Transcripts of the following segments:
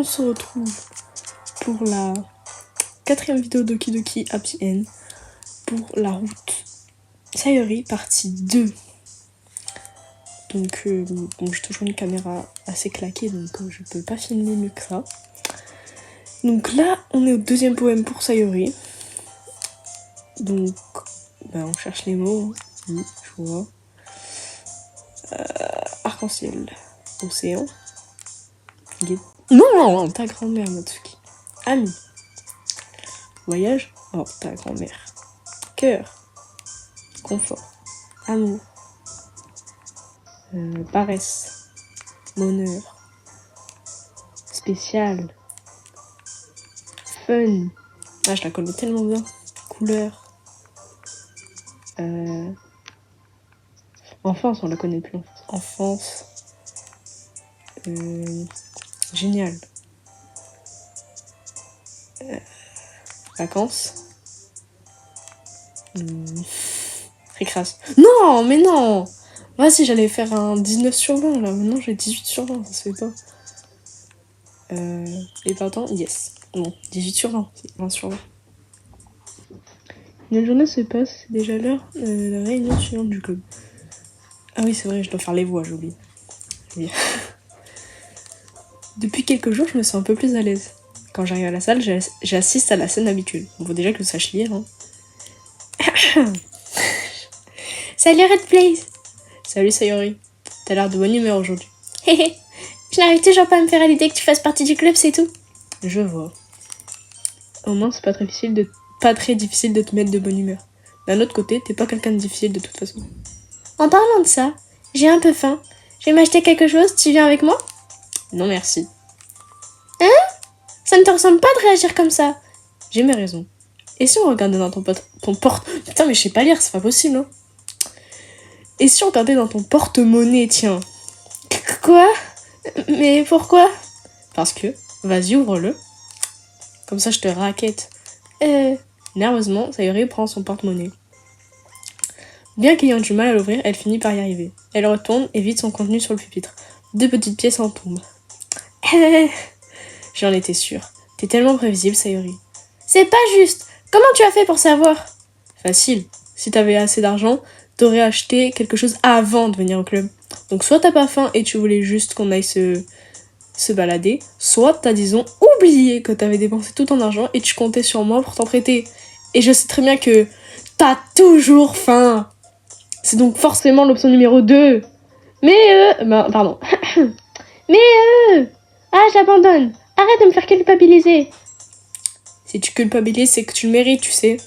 se retrouve pour la 4e vidéo d'Oki Doki Happy End pour la route Sayori partie 2. Donc bon, j'ai toujours une caméra assez claquée, donc je peux pas filmer mieux que ça. Donc là, on est au 2e poème pour Sayori. Donc, on cherche les mots. Oui, je vois. Arc-en-ciel, océan. Non, ta grand-mère, Matsuki. Ami. Voyage. Oh, ta grand-mère. Cœur. Confort. Amour. Paresse. Bonheur. Spécial. Fun. Ah, je la connais tellement bien. Couleur. Enfance, on la connaît plus. Enfance. Génial. Vacances. Récréation. Non, mais non. Vas-y, j'allais faire un 19 sur 20 là. Maintenant j'ai 18 sur 20, ça se fait pas. Et pardon, yes. Non, 18 sur 20, c'est 20 sur 20. Une journée se passe, c'est déjà l'heure de la réunion suivante du club. Ah oui, c'est vrai, je dois faire les voix, j'oublie. Oui. Depuis quelques jours, je me sens un peu plus à l'aise. Quand j'arrive à la salle, j'assiste à la scène habituelle. Il faut déjà que je sache lire, hein. Salut Red Blaze. Salut Sayori. T'as l'air de bonne humeur aujourd'hui. Hé je n'arrive toujours pas à me faire à l'idée que tu fasses partie du club, c'est tout. Je vois. Au moins, c'est pas très difficile de te mettre de bonne humeur. D'un autre côté, t'es pas quelqu'un de difficile de toute façon. En parlant de ça, j'ai un peu faim. Je vais m'acheter quelque chose, tu viens avec moi? Non merci. Hein? Ça ne te ressemble pas de réagir comme ça. J'ai mes raisons. Et si on regardait dans ton porte... Putain mais je sais pas lire, c'est pas possible, hein. Et si on regardait dans ton porte-monnaie, tiens. Quoi? Mais pourquoi? Parce que, vas-y ouvre-le. Comme ça je te raquette. Nerveusement, Sayori prend son porte-monnaie. Bien qu'ayant du mal à l'ouvrir, elle finit par y arriver. Elle retourne et vide son contenu sur le pupitre. 2 petites pièces en tombent. J'en étais sûre. T'es tellement prévisible, Sayori. C'est pas juste. Comment tu as fait pour savoir? Facile. Si t'avais assez d'argent, t'aurais acheté quelque chose avant de venir au club. Donc soit t'as pas faim et tu voulais juste qu'on aille se balader, soit t'as, disons, oublié que t'avais dépensé tout ton argent et tu comptais sur moi pour t'en prêter. Et je sais très bien que t'as toujours faim. C'est donc forcément l'option numéro 2. Mais pardon. Mais ah, j'abandonne. Arrête de me faire culpabiliser. Si tu culpabilises, c'est que tu le mérites, tu sais.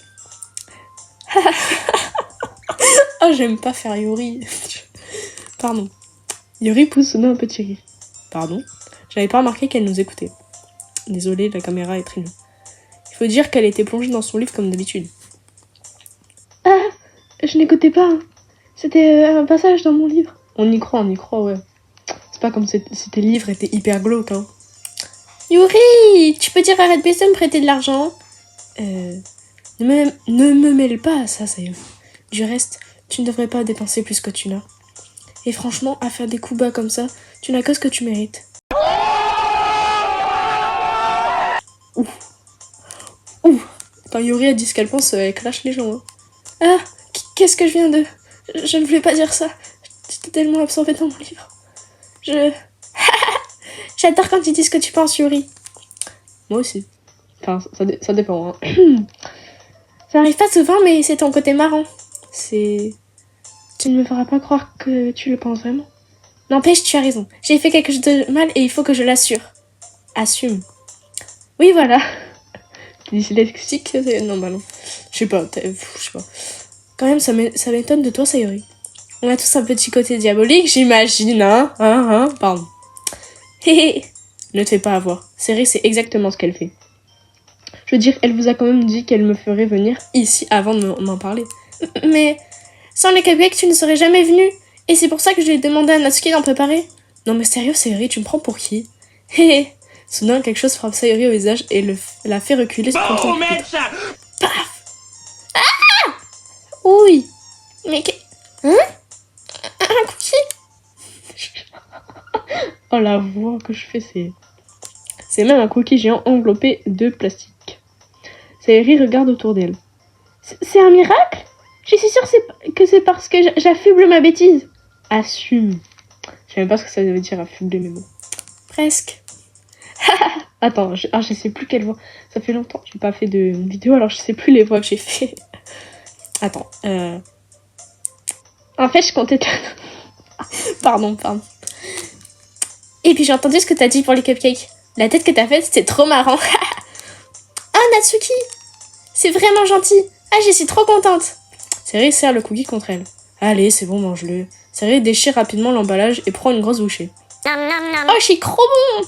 Oh, j'aime pas faire Yuri. Pardon. Yuri pousse soudain un petit rire. Pardon. J'avais pas remarqué qu'elle nous écoutait. Désolée, la caméra est très nulle. Il faut dire qu'elle était plongée dans son livre comme d'habitude. Ah, je n'écoutais pas. C'était un passage dans mon livre. On y croit, ouais. C'est pas comme si tes livres étaient hyper glauques, hein. Yuri, tu peux dire à Red Blaze de me prêter de l'argent? Ne me mêle pas à ça, Sayori. Du reste, tu ne devrais pas dépenser plus que tu n'as. Et franchement, à faire des coups bas comme ça, tu n'as que ce que tu mérites. Ouf. Quand Yuri a dit ce qu'elle pense, elle clash les gens, hein. Ah, qu'est-ce que je viens de... Je ne voulais pas dire ça. J'étais tellement absorbée dans mon livre. J'adore quand tu dis ce que tu penses, Yuri. Moi aussi. Enfin, ça dépend, hein. Ça arrive pas souvent, mais c'est ton côté marrant. Tu ne me feras pas croire que tu le penses vraiment. N'empêche, tu as raison. J'ai fait quelque chose de mal et il faut que je l'assure. Assume. Oui, voilà. T'es dyslexique? Non, bah non. Je sais pas. Quand même, ça m'étonne de toi, Sayori. On a tous un petit côté diabolique, j'imagine, hein. Pardon. Hé. Ne te fais pas avoir. Sayori, c'est exactement ce qu'elle fait. Je veux dire, elle vous a quand même dit qu'elle me ferait venir ici avant de m'en parler. Mais sans les cupcakes, tu ne serais jamais venu. Et c'est pour ça que je lui ai demandé à Natsuki d'en préparer. Non mais sérieux, Sayori, tu me prends pour qui? Hé. Soudain, quelque chose frappe Sayori au visage et la fait reculer contre son pupitre. Paf. Ah. Oui. Mais hein? Un cookie? Oh, la voix que je fais, c'est... C'est même un cookie géant enveloppé de plastique. Sayori regarde autour d'elle. C'est un miracle? Je suis sûre que c'est parce que j'affuble ma bêtise. Assume. Je sais même pas ce que ça veut dire affubler, mais bon. Presque. Attends, je sais plus quelle voix. Ça fait longtemps que j'ai pas fait de vidéo, alors je sais plus les voix que j'ai fait. Attends. En fait, je comptais... pardon. Et puis j'ai entendu ce que t'as dit pour les cupcakes. La tête que t'as faite, c'était trop marrant. Ah, Natsuki! C'est vraiment gentil. Ah, je suis trop contente. Sayori serre le cookie contre elle. Allez, c'est bon, mange-le. Sayori déchire rapidement l'emballage et prend une grosse bouchée. Oh, je suis trop bon.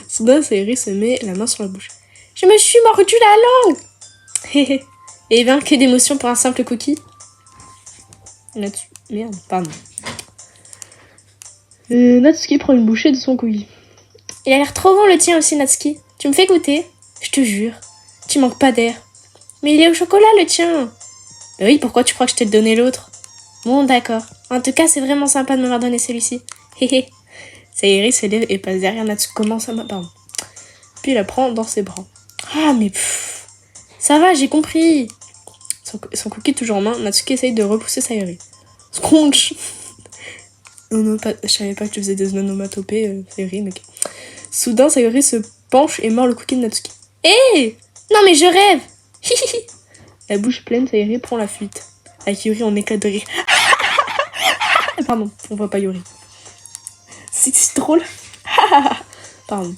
Soudain, Sayori se met la main sur la bouche. Je me suis mordu la langue. Et bien, que d'émotion pour un simple cookie. Merde, pardon. Natsuki prend une bouchée de son cookie. Il a l'air trop bon le tien aussi, Natsuki. Tu me fais goûter? Je te jure. Tu manques pas d'air. Mais il est au chocolat le tien. Bah oui, pourquoi tu crois que je t'ai donné l'autre? Bon, d'accord. En tout cas, c'est vraiment sympa de m'avoir donné celui-ci. Héhé. Sayori se lève et passe derrière Natsuki. Comment ça pardon. Puis il la prend dans ses bras. Ah, mais pfff. Ça va, j'ai compris. Son cookie toujours en main, Natsuki essaye de repousser Sayori. Scrunch. Non, je savais pas que tu faisais des onomatopées, Sayori, mec. Soudain, Sayori se penche et mord le cookie de Natsuki. Hé! Non mais je rêve! La bouche pleine, Sayori prend la fuite. Avec Yuri, on éclate de rire. Pardon, on voit pas Yuri. C'est drôle. Pardon.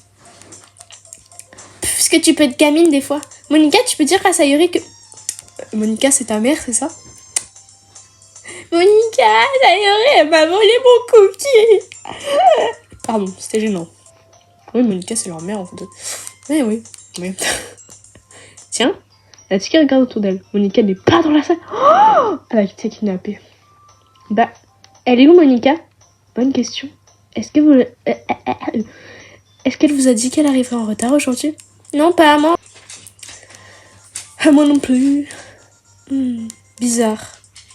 Parce que tu peux être gamine des fois. Monica, tu peux dire à Sayori que... Monica, c'est ta mère, c'est ça? Monica, Sayori, elle m'a volé mon cookie. Pardon, c'était gênant. Oui, Monica, c'est leur mère, en fait. Oui. Tiens, Natsuki regarde autour d'elle. Monica n'est pas dans la salle. Oh, elle a été kidnappée. Bah, elle est où, Monica? Bonne question. Est-ce qu'elle vous a dit qu'elle arriverait en retard aujourd'hui? Non, pas à moi. À moi non plus. Bizarre.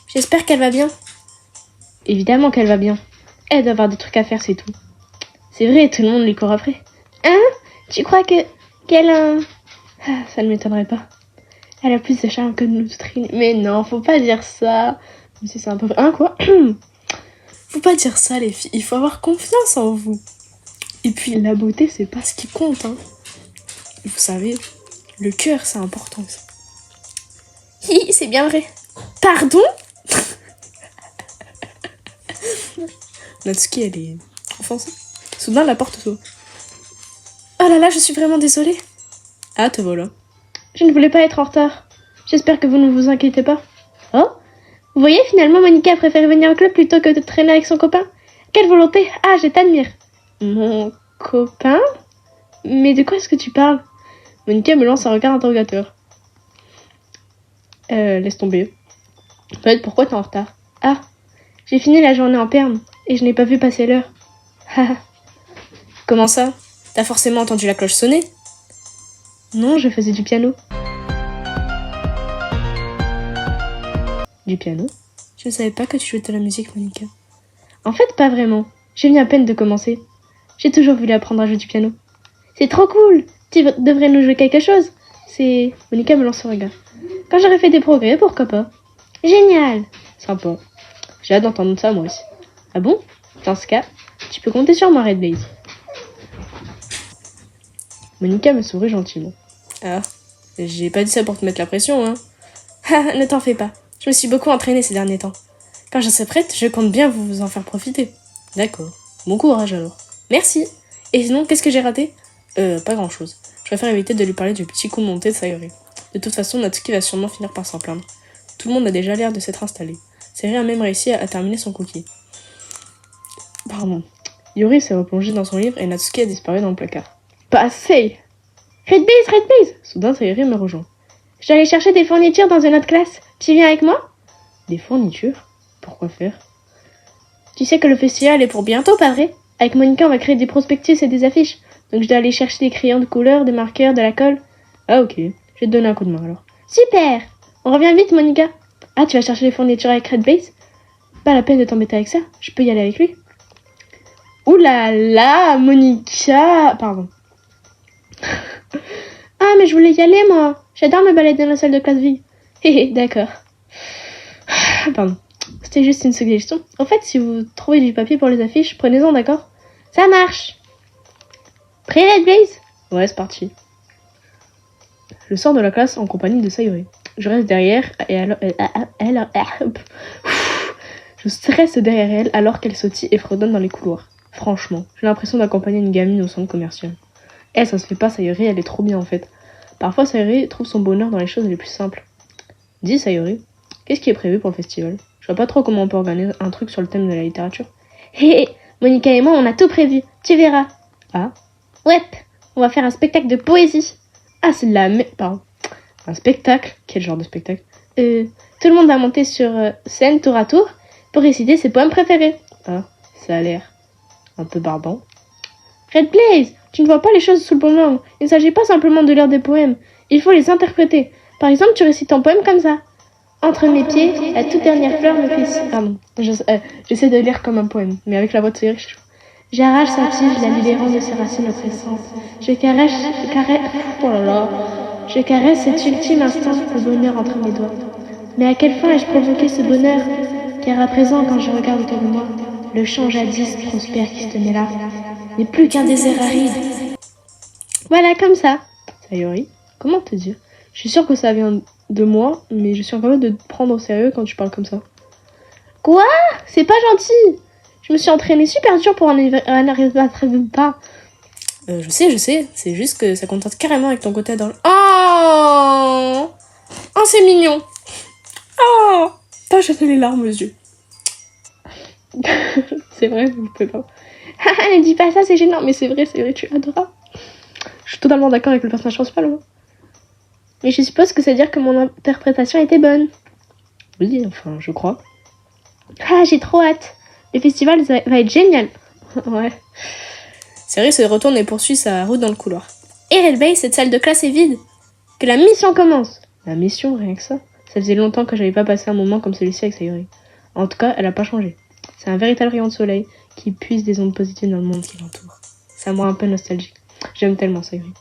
J'espère qu'elle va bien. Évidemment qu'elle va bien. Elle doit avoir des trucs à faire, c'est tout. C'est vrai, tout le monde lui court après. Hein? Tu crois qu'elle a... ça ne m'étonnerait pas. Elle a plus de charme que nous. Mais non, faut pas dire ça. Même si c'est un peu... Hein, quoi? Faut pas dire ça, les filles. Il faut avoir confiance en vous. Et puis, la beauté, c'est pas ce qui compte, hein. Vous savez, le cœur, c'est important, ça. Hi, c'est bien vrai. Pardon? Natsuki, elle est offensée. Soudain, la porte s'ouvre. Oh là là, je suis vraiment désolée. Ah, te voilà. Je ne voulais pas être en retard. J'espère que vous ne vous inquiétez pas. Oh? Vous voyez, finalement, Monica a préféré venir au club plutôt que de traîner avec son copain. Quelle volonté! Ah, je t'admire. Mon copain? Mais de quoi est-ce que tu parles? Monica me lance un regard interrogateur. Laisse tomber. En fait, pourquoi t'es en retard? Ah, j'ai fini la journée en perme et je n'ai pas vu passer l'heure. Comment ça? T'as forcément entendu la cloche sonner? Non, je faisais du piano. Du piano? Je ne savais pas que tu jouais de la musique, Monica. En fait, pas vraiment. J'ai venu à peine de commencer. J'ai toujours voulu apprendre à jouer du piano. C'est trop cool! Tu devrais nous jouer quelque chose. Monica me lance un regard. Quand j'aurai fait des progrès, pourquoi pas? Génial! Sympa. J'ai hâte d'entendre ça, moi aussi. Ah bon? Dans ce cas, tu peux compter sur moi, Red Blaze. Monica me sourit gentiment. Ah, j'ai pas dit ça pour te mettre la pression, hein. Ne t'en fais pas. Je me suis beaucoup entraînée ces derniers temps. Quand je serai prête, je compte bien vous en faire profiter. D'accord. Bon courage alors. Merci. Et sinon, qu'est-ce que j'ai raté? Pas grand-chose. Je préfère éviter de lui parler du petit coup monté de Sayori. De toute façon, Natsuki va sûrement finir par s'en plaindre. Tout le monde a déjà l'air de s'être installé. Sayori a même réussi à terminer son cookie. Pardon. Yuri s'est replongé dans son livre et Natsuki a disparu dans le placard. Pas assez! Red Blaze! Soudain, Sayori me rejoint. Je dois aller chercher des fournitures dans une autre classe. Tu viens avec moi? Des fournitures? Pourquoi faire? Tu sais que le festival est pour bientôt, pas vrai? Avec Monica, on va créer des prospectus et des affiches. Donc je dois aller chercher des crayons de couleur, des marqueurs, de la colle. Ah ok, je vais te donner un coup de main alors. Super! On revient vite, Monica. Ah, tu vas chercher les fournitures avec Red Blaze? Pas la peine de t'embêter avec ça, je peux y aller avec lui. Ouh là là, Monica... Pardon. mais je voulais y aller, moi. J'adore me balader dans la salle de classe vide. Hé, d'accord. Pardon. C'était juste une suggestion. En fait, si vous trouvez du papier pour les affiches, prenez-en, d'accord? Ça marche. Prêt, Red Blaze? Ouais, c'est parti. Je sors de la classe en compagnie de Sayori. Je reste derrière et alors... Je stresse derrière elle alors qu'elle sautille et fredonne dans les couloirs. Franchement, j'ai l'impression d'accompagner une gamine au centre commercial. Ça se fait pas, Sayori, elle est trop bien en fait. Parfois, Sayori trouve son bonheur dans les choses les plus simples. Dis, Sayori, qu'est-ce qui est prévu pour le festival? Je vois pas trop comment on peut organiser un truc sur le thème de la littérature. Hé, Monica et moi, on a tout prévu. Tu verras. Ah? Ouais, on va faire un spectacle de poésie. Ah, c'est de la pardon. Un spectacle? Quel genre de spectacle? Tout le monde va monter sur scène tour à tour pour réciter ses poèmes préférés. Ah, ça a l'air un peu barbant. Red Blaze, tu ne vois pas les choses sous le bon angle. Il ne s'agit pas simplement de lire des poèmes. Il faut les interpréter. Par exemple, tu récites ton poème comme ça. Entre mes pieds, la toute dernière fleur me fait... Pardon, j'essaie de lire comme un poème, mais avec la voix de Sayori, j'arrache sa tige, la libérant de ses racines oppressantes. Je caresse cet ultime instant de bonheur entre mes doigts. Mais à quelle fin ai-je provoqué ce bonheur? Car à présent, quand je regarde autour de moi, le champ jadis prospère qui se tenait là n'est plus qu'un désert aride. Voilà, comme ça. Sayori, comment te dire? Je suis sûre que ça vient de moi, mais je suis incapable de te prendre au sérieux quand tu parles comme ça. Quoi? C'est pas gentil. Je me suis entraînée super dur pour un résultat. Je sais. C'est juste que ça contraste carrément avec ton côté dans le... Oh, c'est mignon. Oh, t'as jeté les larmes aux yeux. C'est vrai, vous pouvez pas. Ne dis pas ça, c'est gênant. Mais c'est vrai, tu es adorable. Je suis totalement d'accord avec le personnage principal. Hein. Mais je suppose que ça veut dire que mon interprétation était bonne. Oui, enfin, je crois. Ah, j'ai trop hâte. Le festival va être génial. Ouais. Sayori se retourne et poursuit sa route dans le couloir. Et Red Bay, cette salle de classe est vide. Que la mission commence. La mission, rien que ça. Ça faisait longtemps que j'avais pas passé un moment comme celui-ci avec Sayori. En tout cas, elle a pas changé. C'est un véritable rayon de soleil qui puise des ondes positives dans le monde qui l'entoure. Ça me rend un peu nostalgique. J'aime tellement Sayori.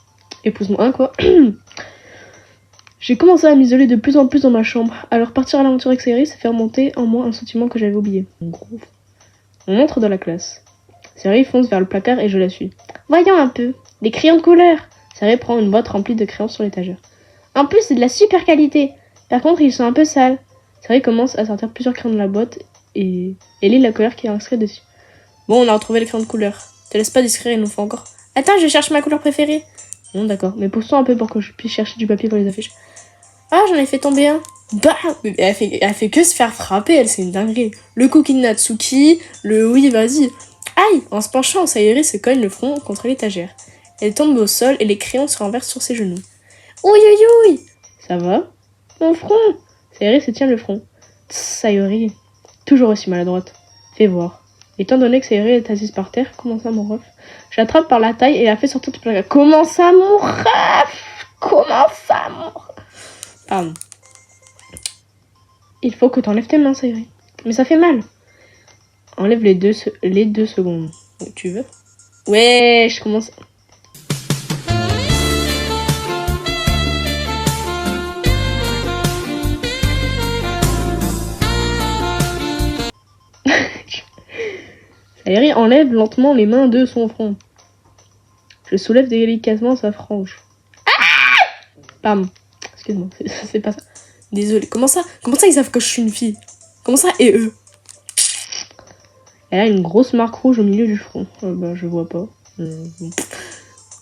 Épouse-moi, quoi. J'ai commencé à m'isoler de plus en plus dans ma chambre. Alors partir à l'aventure avec Sayori, ça fait remonter en moi un sentiment que j'avais oublié. On entre dans la classe. Sayori fonce vers le placard et je la suis. Voyons un peu. Les crayons de couleur. Sayori prend une boîte remplie de crayons sur l'étagère. En plus, c'est de la super qualité. Par contre, ils sont un peu sales. Sayori commence à sortir plusieurs crayons de la boîte et lit la couleur qui est inscrite dessus. Bon, on a retrouvé les crayons de couleur. Te laisse pas distraire, il nous faut encore. Attends, je cherche ma couleur préférée. Bon, d'accord, mais pousse-toi un peu pour que je puisse chercher du papier pour les affiches. Ah, j'en ai fait tomber un. Bah, elle fait que se faire frapper, elle, c'est une dinguerie. Le cookie de Natsuki, le oui, vas-y. Aïe! En se penchant, Sayori se cogne le front contre l'étagère. Elle tombe au sol et les crayons se renversent sur ses genoux. Ouïe, ouïe, ouïe! Ça va? Mon front! Sayori se tient le front. Sayori, toujours aussi maladroite. Fais voir. Étant donné que Sayori est assise par terre, comment ça, mon ref? Je l'attrape par la taille et la fais sortir du placard. Comment ça, mon ref? Comment ça, mon ref? Pardon. Il faut que t'enlèves tes mains, Sayori. Mais ça fait mal. Enlève les deux secondes. Tu veux? Ouais, je commence... Sayori enlève lentement les mains de son front. Je soulève délicatement sa frange. Ah! Pardon. Excuse-moi, c'est pas ça. Désolée. Comment ça ils savent que je suis une fille? Comment ça et eux? Elle a une grosse marque rouge au milieu du front. Je vois pas.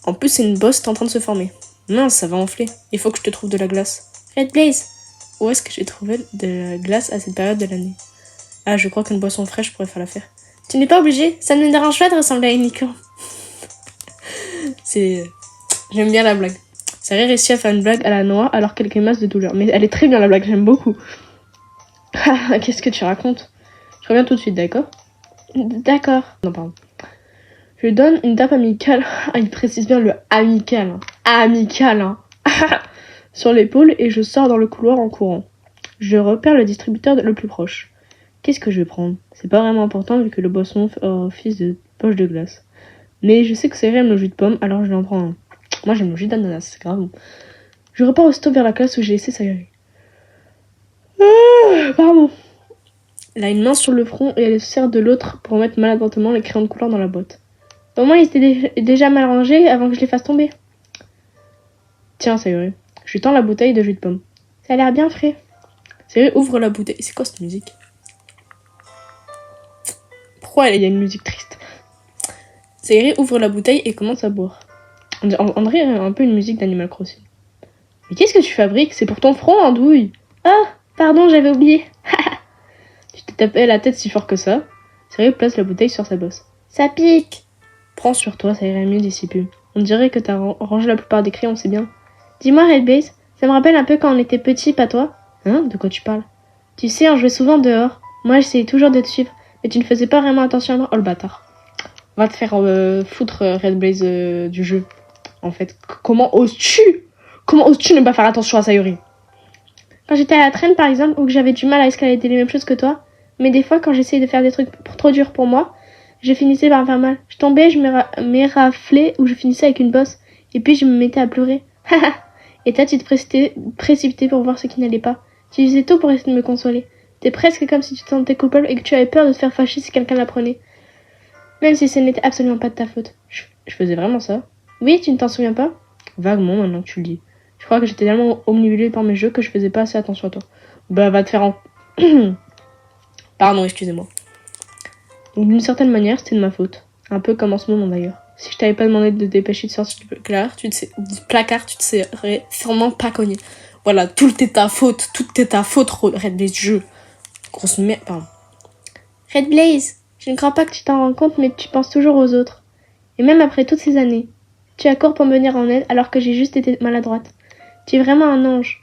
En plus, c'est une bosse en train de se former. Mince, ça va enfler. Il faut que je te trouve de la glace. Red Blaze, où est-ce que j'ai trouvé de la glace à cette période de l'année? Ah, je crois qu'une boisson fraîche pourrait faire l'affaire. Tu n'es pas obligé. Ça ne me dérange pas de ressembler à une licorne. J'aime bien la blague. Sayori réussit à faire une blague à la noix alors qu'elle grimace de douleur. Mais elle est très bien la blague, j'aime beaucoup. Qu'est-ce que tu racontes? Je reviens tout de suite, d'accord? D'accord. Non, pardon. Je lui donne une tape amicale. Ah, il précise bien le amical. Hein. Amical, hein. Sur l'épaule et je sors dans le couloir en courant. Je repère le distributeur le plus proche. Qu'est-ce que je vais prendre? C'est pas vraiment important vu que le boisson fait office de poche de glace. Mais je sais que c'est aime le jus de pomme, alors je l'en prends un. Moi, j'aime le jus d'ananas, c'est grave. Je repars aussitôt vers la classe où j'ai laissé Sayori. Pardon. Elle a une main sur le front et elle se sert de l'autre pour mettre maladroitement les crayons de couleur dans la boîte. Au moins, ils étaient déjà mal rangés avant que je les fasse tomber. Tiens, Sayori, je lui tends la bouteille de jus de pomme. Ça a l'air bien frais. Sayori ouvre la bouteille. C'est quoi cette musique? Pourquoi il y a une musique triste? Sayori ouvre la bouteille et commence à boire. On dirait un peu une musique d'Animal Crossing. Mais qu'est-ce que tu fabriques? C'est pour ton front, Andouille. Ah, pardon, j'avais oublié. Tu t'es tapé la tête si fort que ça. Sayori place la bouteille sur sa bosse. Ça pique. Prends sur toi, ça irait mieux d'ici peu. On dirait que t'as rangé la plupart des crayons, c'est bien. Dis-moi, Red Blaze, ça me rappelle un peu quand on était petits, pas toi? Hein? De quoi tu parles? Tu sais, on jouait souvent dehors. Moi, j'essayais toujours de te suivre, mais tu ne faisais pas vraiment attention à moi. Oh le bâtard. Va te faire foutre, Red Blaze, du jeu. En fait, comment oses-tu? Comment oses-tu ne pas faire attention à Sayori? Quand j'étais à la traîne, par exemple, ou que j'avais du mal à escalader les mêmes choses que toi, mais des fois, quand j'essayais de faire des trucs trop durs pour moi, je finissais par me faire mal. Je tombais, je m'éraflais ou je finissais avec une bosse. Et puis je me mettais à pleurer. Et toi, tu te précipitais pour voir ce qui n'allait pas. Tu faisais tout pour essayer de me consoler. T'es presque comme si tu te sentais coupable et que tu avais peur de te faire fâcher si quelqu'un l'apprenait. Même si ce n'était absolument pas de ta faute. Je faisais vraiment ça? Oui, tu ne t'en souviens pas? Vaguement, maintenant que tu le dis. Je crois que j'étais tellement omnibulée par mes jeux que je faisais pas assez attention à toi. Bah, va te faire en... Pardon, excusez-moi. Donc d'une certaine manière, c'était de ma faute. Un peu comme en ce moment d'ailleurs. Si je t'avais pas demandé de te dépêcher de sortir du placard, tu te serais sûrement pas cogné. Voilà, tout est ta faute, Red Blaze, jeu. Grosse merde, pardon. Red Blaze, je ne crois pas que tu t'en rends compte, mais tu penses toujours aux autres. Et même après toutes ces années, tu accours pour me venir en aide alors que j'ai juste été maladroite. Tu es vraiment un ange.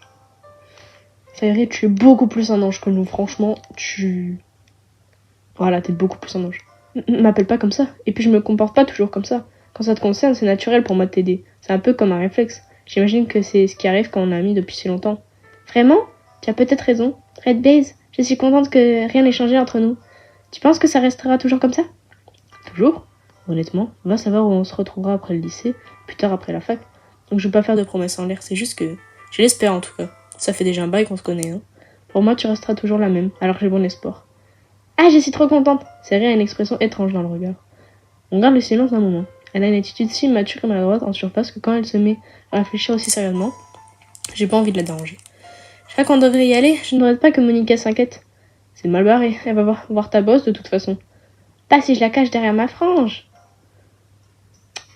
Sayori, tu es beaucoup plus un ange que nous, franchement, Voilà, t'es beaucoup plus un ange. M'appelle pas comme ça. Et puis je me comporte pas toujours comme ça. Quand ça te concerne, c'est naturel pour moi de t'aider. C'est un peu comme un réflexe. J'imagine que c'est ce qui arrive quand on est amis depuis si longtemps. Vraiment? Tu as peut-être raison. Red Blaze, je suis contente que rien n'ait changé entre nous. Tu penses que ça restera toujours comme ça? Toujours? Honnêtement, va savoir où on se retrouvera après le lycée, plus tard après la fac. Donc je veux pas faire de promesses en l'air, c'est juste que... Je l'espère en tout cas. Ça fait déjà un bail qu'on se connaît, hein. Pour moi, tu resteras toujours la même, alors que j'ai bon espoir. Ah, je suis trop contente. Sayori a une expression étrange dans le regard. On garde le silence un moment. Elle a une attitude si mature et maladroite en surface que quand elle se met à réfléchir aussi sérieusement, j'ai pas envie de la déranger. Je crois qu'on devrait y aller. Je ne voudrais pas que Monica s'inquiète. C'est mal barré. Elle va voir ta bosse de toute façon. Pas si je la cache derrière ma frange.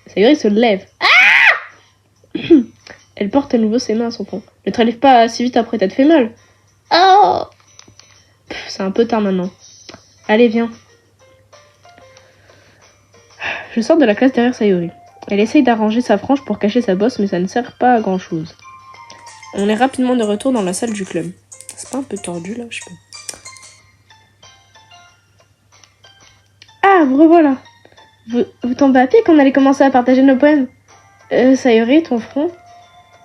Sayori se lève. Ah! Elle porte à nouveau ses mains à son front. Ne te relève pas si vite après t'être fait mal. Oh! C'est un peu tard maintenant. Allez, viens. Je sors de la classe derrière Sayori. Elle essaye d'arranger sa frange pour cacher sa bosse, mais ça ne sert pas à grand chose. On est rapidement de retour dans la salle du club. C'est pas un peu tordu là, je sais pas. Ah, vous revoilà. Vous tombez à pied qu'on allait commencer à partager nos poèmes. Sayori, ton front?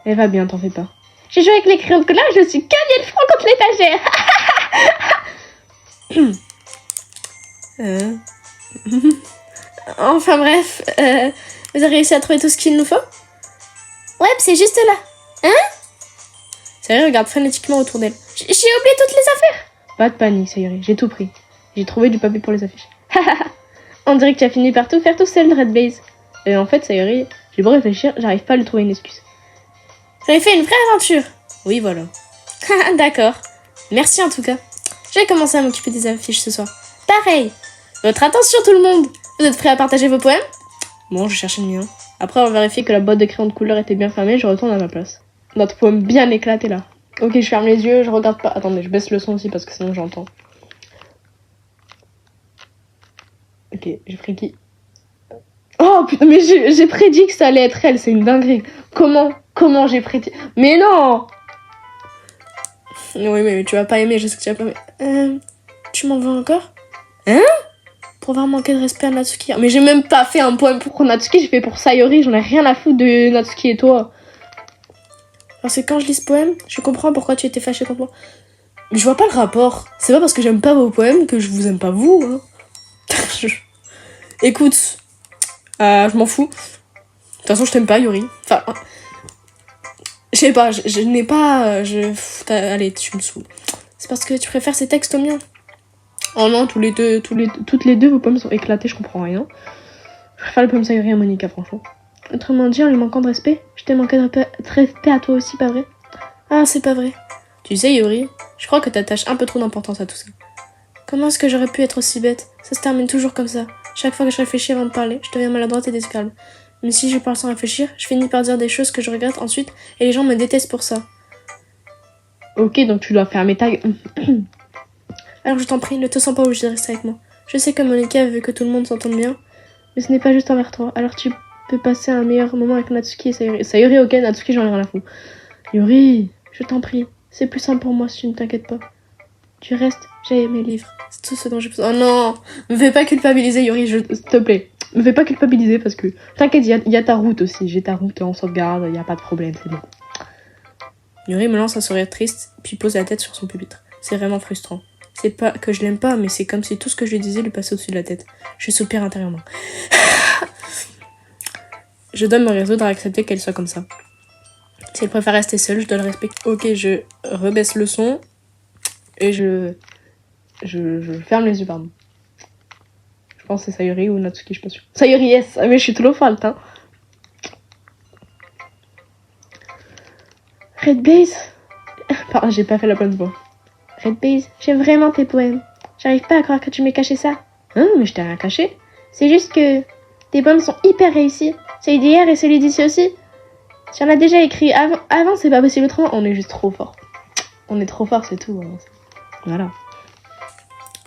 Elle va bien, t'en fais pas. J'ai joué avec les crayons de couleur, je suis cagné de front contre l'étagère. Enfin bref, vous avez réussi à trouver tout ce qu'il nous faut? Ouais, c'est juste là. Hein? Sayori regarde frénétiquement autour d'elle. J'ai oublié toutes les affaires. Pas de panique, Sayori, j'ai tout pris. J'ai trouvé du papier pour les affiches. On dirait que tu as fini par tout faire tout seul, Red Blaze. En fait, Sayori, j'ai beau réfléchir, j'arrive pas à lui trouver une excuse. J'avais fait une vraie aventure. Oui, voilà. D'accord. Merci en tout cas. Je vais commencer à m'occuper des affiches ce soir. Pareil. Votre attention tout le monde. Vous êtes prêts à partager vos poèmes? Bon, je cherchais le mien. Après avoir vérifié que la boîte de crayons de couleur était bien fermée, je retourne à ma place. Notre poème bien éclaté là. Ok, je ferme les yeux, je regarde pas. Attendez, je baisse le son aussi parce que sinon j'entends. Ok, j'ai prédit. Oh putain, mais j'ai prédit que ça allait être elle, c'est une dinguerie. Comment j'ai prédit? Mais non! Oui, mais tu vas pas aimer, je sais que tu vas pas aimer. Tu m'en veux encore? Hein? Pour avoir manqué de respect à Natsuki. Mais j'ai même pas fait un poème pour Natsuki, j'ai fait pour Sayori, j'en ai rien à foutre de Natsuki et toi. Parce que quand je lis ce poème, je comprends pourquoi tu étais fâchée contre moi. Mais je vois pas le rapport. C'est pas parce que j'aime pas vos poèmes que je vous aime pas vous. Hein. Écoute, je m'en fous. façon, je t'aime pas, Yuri. Enfin, je sais pas, je n'ai pas... Allez, tu me saoules. C'est parce que tu préfères ces textes aux miens. Oh non, toutes les deux, vos pommes sont éclatées, je comprends rien. Je préfère les pommes Sayuri à Monica, franchement. Autrement dit, en lui manquant de respect, je t'ai manqué de respect à toi aussi, pas vrai? Ah, c'est pas vrai. Tu sais, Yuri, je crois que t'attaches un peu trop d'importance à tout ça. Comment est-ce que j'aurais pu être aussi bête? Ça se termine toujours comme ça. Chaque fois que je réfléchis avant de parler, je deviens maladroite et déscalme. Mais si je parle sans réfléchir, je finis par dire des choses que je regrette ensuite et les gens me détestent pour ça. Ok, donc tu dois fermer ta gueule. Alors je t'en prie, ne te sens pas obligé de rester avec moi. Je sais que Monica veut que tout le monde s'entende bien, mais ce n'est pas juste envers toi. Alors tu peux passer un meilleur moment avec Natsuki et Sayuri. Sayuri, ok, Natsuki, j'en ai rien à foutre. Yuri, je t'en prie, c'est plus simple pour moi si tu ne t'inquiètes pas. Tu restes, j'ai mes livres. C'est tout ce dont j'ai besoin. Oh non, me fais pas culpabiliser, Yuri, s'il te plaît. Me fais pas culpabiliser parce que... T'inquiète, il y a ta route aussi. J'ai ta route en sauvegarde, il n'y a pas de problème, c'est bon. Yuri me lance un sourire triste, puis pose la tête sur son pupitre. C'est vraiment frustrant. C'est pas que je l'aime pas, mais c'est comme si tout ce que je lui disais lui passait au-dessus de la tête. Je soupire intérieurement. Je dois me résoudre à accepter qu'elle soit comme ça. Si elle préfère rester seule, je dois le respecter. Ok, je rebaisse le son et je ferme les yeux, pardon. Je pense que c'est Sayuri ou Natsuki, je suis pas sûre. Sayuri, yes! Ah, mais je suis trop falte, hein. Red Blaze? Pardon, j'ai pas fait la bonne voix. Red Blaze, j'aime vraiment tes poèmes. J'arrive pas à croire que tu m'aies caché ça. Hein, mais je t'ai rien caché. C'est juste que tes poèmes sont hyper réussis. Celui d'hier et celui d'ici aussi. J'en ai déjà écrit avant, c'est pas possible autrement. On est juste trop fort. On est trop fort, c'est tout. Hein. Voilà.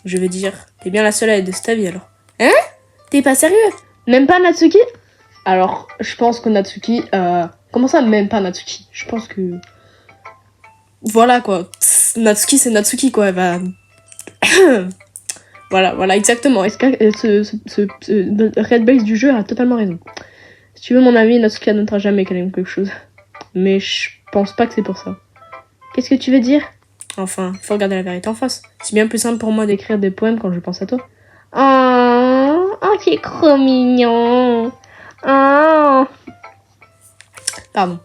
Je veux dire, t'es bien la seule à être de ta vie alors. Hein? T'es pas sérieux? Même pas Natsuki? Alors, je pense que Natsuki... Comment ça, même pas Natsuki? Je pense que... Voilà, quoi. Psst, Natsuki, c'est Natsuki, quoi. Elle va... voilà, exactement. Est-ce que ce Red Base du jeu a totalement raison. Si tu veux mon avis, Natsuki n'annotera jamais qu'elle aime quelque chose. Mais je pense pas que c'est pour ça. Qu'est-ce que tu veux dire? Enfin, il faut regarder la vérité en face. C'est bien plus simple pour moi d'écrire des poèmes quand je pense à toi. Oh, c'est trop mignon. Oh. Pardon.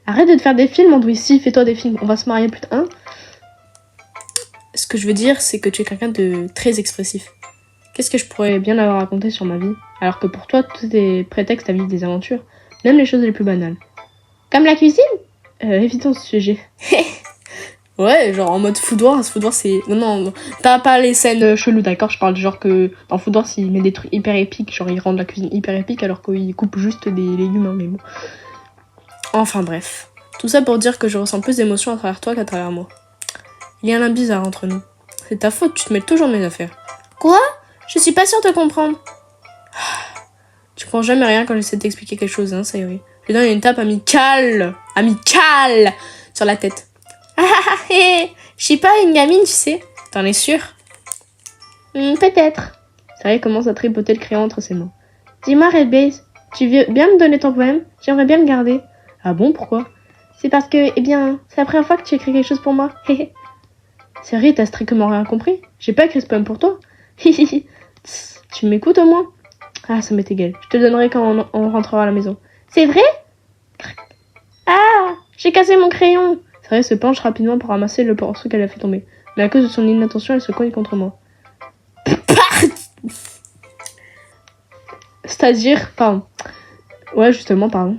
Arrête de te faire des films, Andrew. Ici, fais-toi des films. On va se marier plus tard. Hein? Ce que je veux dire, c'est que tu es quelqu'un de très expressif. Qu'est-ce que je pourrais bien avoir raconté sur ma vie? Alors que pour toi, tout est prétexte à vivre des aventures. Même les choses les plus banales. Comme la cuisine? Évitons ce sujet. Ouais, genre en mode Foudoir. Foudoir, c'est... Non, t'as pas les scènes cheloues, d'accord? Je parle genre que dans Foudoir, s'il met des trucs hyper épiques, genre il rend la cuisine hyper épique alors qu'il coupe juste des légumes, hein, mais bon. Enfin bref. Tout ça pour dire que je ressens plus d'émotions à travers toi qu'à travers moi. Il y a un lien bizarre entre nous. C'est ta faute, tu te mêles toujours de mes affaires. Quoi? Je suis pas sûre de comprendre. Tu comprends jamais rien quand j'essaie de t'expliquer quelque chose, hein, Sayuri. Je donne une tape amicale sur la tête. Je suis pas une gamine, tu sais. T'en es sûre? Peut-être. Sayuri commence à tripoter le crayon entre ses mains. Dis-moi, Red Blaze, tu veux bien me donner ton poème? J'aimerais bien le garder. Ah bon, pourquoi? C'est parce que, eh bien, c'est la première fois que tu écris quelque chose pour moi. Sayuri, t'as strictement rien compris? J'ai pas écrit ce poème pour toi. Tu m'écoutes au moins? Ah, ça m'est égal. Je te le donnerai quand on rentrera à la maison. C'est vrai? Ah, j'ai cassé mon crayon. Sayuri se penche rapidement pour ramasser le morceau qu'elle a fait tomber. Mais à cause de son inattention, elle se cogne contre moi. C'est-à-dire, pardon. Ouais, justement, pardon.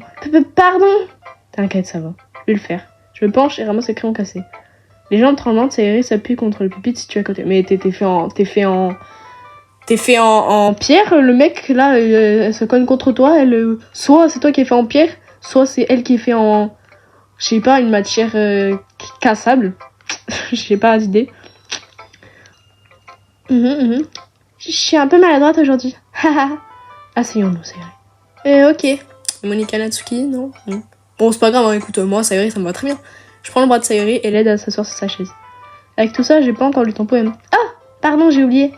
Pardon. T'inquiète, ça va. Je vais le faire. Je me penche et ramasse le crayon cassé. Les jambes tremblantes, Sayuri s'appuie contre le pupitre si tu es à côté. Mais t'es fait en pierre, le mec, là, elle se cogne contre toi, soit c'est toi qui es fait en pierre, soit c'est elle qui est fait en, je sais pas, une matière cassable. Je sais pas d'idée. Je suis un peu maladroite aujourd'hui. Asseyons-nous, Sayuri. Ok. Monica Natsuki, non? Bon, c'est pas grave, hein, écoute, moi, Sayuri, ça me va très bien. Je prends le bras de Sayuri et l'aide à s'asseoir sur sa chaise. Avec tout ça, j'ai pas encore lu ton poème. Ah! Pardon, j'ai oublié.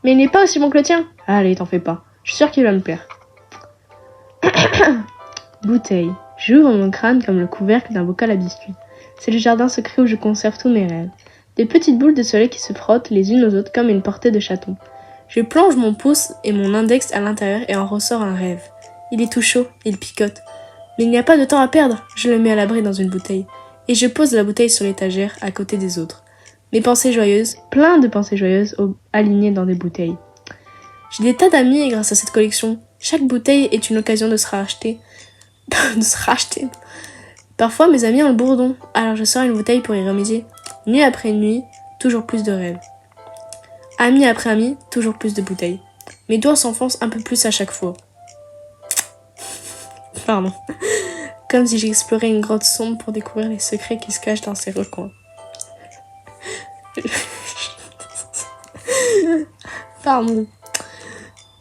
Mais il n'est pas aussi bon que le tien. Allez, t'en fais pas. Je suis sûre qu'il va me plaire. Bouteille. J'ouvre mon crâne comme le couvercle d'un bocal à biscuits. C'est le jardin secret où je conserve tous mes rêves. Des petites boules de soleil qui se frottent les unes aux autres comme une portée de chatons. Je plonge mon pouce et mon index à l'intérieur et en ressort un rêve. Il est tout chaud, il picote. Mais il n'y a pas de temps à perdre, je le mets à l'abri dans une bouteille. Et je pose la bouteille sur l'étagère à côté des autres. Mes pensées joyeuses, plein de pensées joyeuses, alignées dans des bouteilles. J'ai des tas d'amis grâce à cette collection. Chaque bouteille est une occasion de se racheter. de se racheter. Parfois, mes amis ont le bourdon, alors je sors une bouteille pour y remédier. Nuit après nuit, toujours plus de rêves. Ami après ami, toujours plus de bouteilles. Mes doigts s'enfoncent un peu plus à chaque fois. Pardon. Comme si j'explorais une grotte sombre pour découvrir les secrets qui se cachent dans ces recoins. Pardon.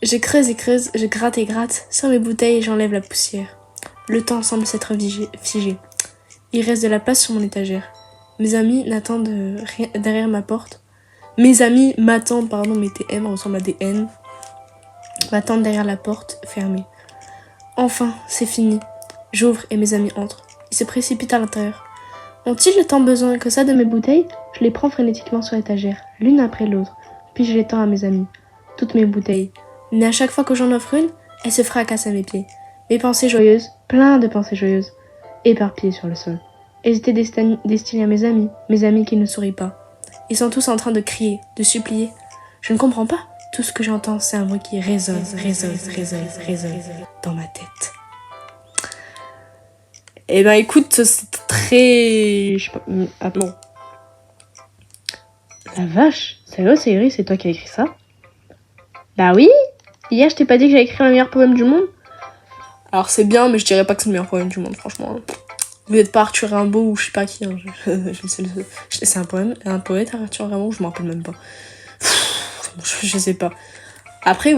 Je creuse et creuse, je gratte et gratte. Sur mes bouteilles, j'enlève la poussière. Le temps semble s'être figé. Il reste de la place sur mon étagère. Mes amis n'attendent rien derrière ma porte. Mes amis m'attendent, pardon, mes TM ressemblent à des N. M'attendent derrière la porte fermée. Enfin, c'est fini. J'ouvre et mes amis entrent. Ils se précipitent à l'intérieur. Ont-ils tant besoin que ça de mes bouteilles? Je les prends frénétiquement sur l'étagère, l'une après l'autre, puis je les tends à mes amis. Toutes mes bouteilles. Mais à chaque fois que j'en offre une, elle se fracasse à mes pieds. Mes pensées joyeuses, plein de pensées joyeuses, éparpillées sur le sol. Elles étaient destinées à mes amis qui ne sourient pas. Ils sont tous en train de crier, de supplier. Je ne comprends pas. Tout ce que j'entends, c'est un bruit qui résonne dans ma tête. Eh ben écoute, c'est très... Je sais pas... Ah bon. La vache, sérieux, c'est toi qui as écrit ça? Bah oui. Hier, je t'ai pas dit que j'avais écrit le meilleur poème du monde? Alors c'est bien, mais je dirais pas que c'est le meilleur poème du monde, franchement. Vous n'êtes pas Arthur Rimbaud ou je sais pas qui. Hein. C'est un poète Arthur Rimbaud, je m'en rappelle même pas. Je sais pas. Après,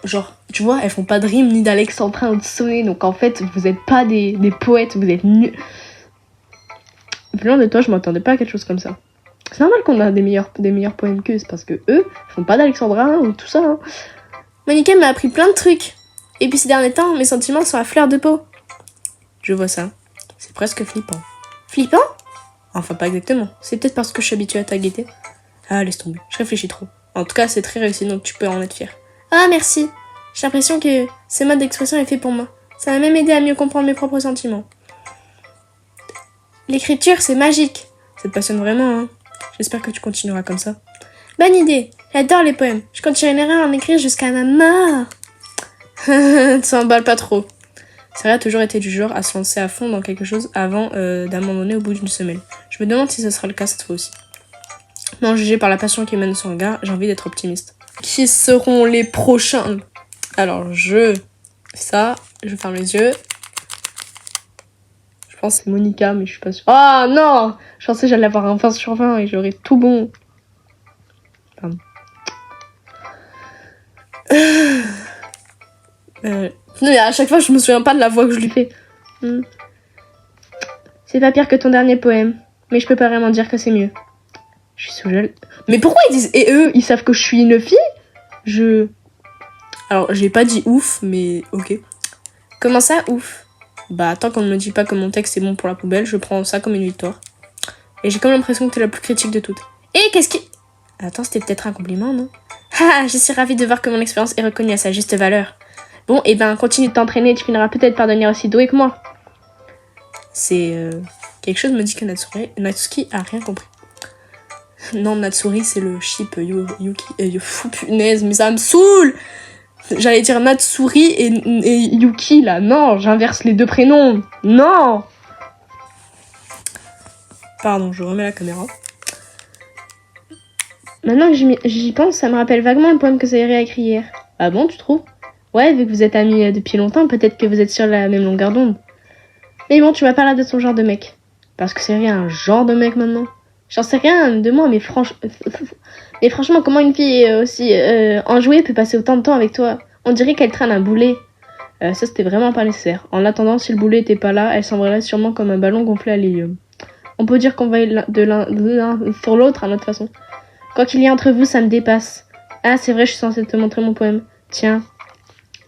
genre, tu vois, elles font pas de rime ni d'alexandrin ou de sonnet, donc en fait, vous êtes pas des poètes, vous êtes nuls. Venant de toi, je m'attendais pas à quelque chose comme ça. C'est normal qu'on a des meilleurs poèmes qu'eux, c'est parce que eux, ils font pas d'alexandrin ou tout ça. Hein. Monica m'a appris plein de trucs. Et puis ces derniers temps, mes sentiments sont à fleur de peau. Je vois ça. C'est presque flippant. Flippant? Enfin, pas exactement. C'est peut-être parce que je suis habituée à ta gaieté. Ah, laisse tomber. Je réfléchis trop. En tout cas, c'est très réussi, donc tu peux en être fière. Ah, merci. J'ai l'impression que ce mode d'expression est fait pour moi. Ça m'a même aidé à mieux comprendre mes propres sentiments. L'écriture, c'est magique. Ça te passionne vraiment, hein? J'espère que tu continueras comme ça. Bonne idée. J'adore les poèmes. Je continuerai à en écrire jusqu'à ma mort. Ne s'emballe pas trop. Sarah a toujours été du genre à se lancer à fond dans quelque chose avant d'abandonner au bout d'une semaine. Je me demande si ce sera le cas cette fois aussi. Non, jugé par la passion qui mène son regard, j'ai envie d'être optimiste. Qui seront les prochains? Alors, je ferme les yeux. Je pense que c'est Monica, mais je suis pas sûre. Ah non! Je pensais que j'allais avoir un 20 sur 20 et j'aurais tout bon. Pardon. Non, mais à chaque fois, je me souviens pas de la voix que je lui fais. C'est pas pire que ton dernier poème, mais je peux pas vraiment dire que c'est mieux. Je suis sous gel. Mais pourquoi ils disent... Et eux, ils savent que je suis une fille? Alors, j'ai pas dit ouf, mais ok. Comment ça, ouf? Bah, tant qu'on ne me dit pas que mon texte est bon pour la poubelle, je prends ça comme une victoire. Et j'ai comme l'impression que t'es la plus critique de toutes. Et qu'est-ce qui... Attends, c'était peut-être un compliment, non? Ah, je suis ravie de voir que mon expérience est reconnue à sa juste valeur. Bon, et ben, continue de t'entraîner et tu finiras peut-être par devenir aussi doué que moi. C'est... Quelque chose me dit que Natsuki a rien compris. Non, Natsuri, c'est le ship Yuki. Fou, punaise, mais ça me saoule! J'allais dire Natsuri et Yuki, là. Non, j'inverse les deux prénoms. Non! Pardon, je remets la caméra. Maintenant que j'y pense, ça me rappelle vaguement le poème que Zairi a écrit hier. Ah bon, tu trouves? Ouais, vu que vous êtes amis depuis longtemps, peut-être que vous êtes sur la même longueur d'onde. Mais bon, tu m'as parlé de son genre de mec. Parce que c'est rien, un genre de mec maintenant. J'en sais rien de moi, mais franchement, comment une fille aussi enjouée peut passer autant de temps avec toi? On dirait qu'elle traîne un boulet. Ça, c'était vraiment pas nécessaire. En attendant, si le boulet était pas là, elle s'envolait sûrement comme un ballon gonflé à l'hélium. On peut dire qu'on va de l'un sur l'autre à notre façon. Quoi qu'il y ait entre vous, ça me dépasse. Ah, c'est vrai, je suis censée te montrer mon poème. Tiens.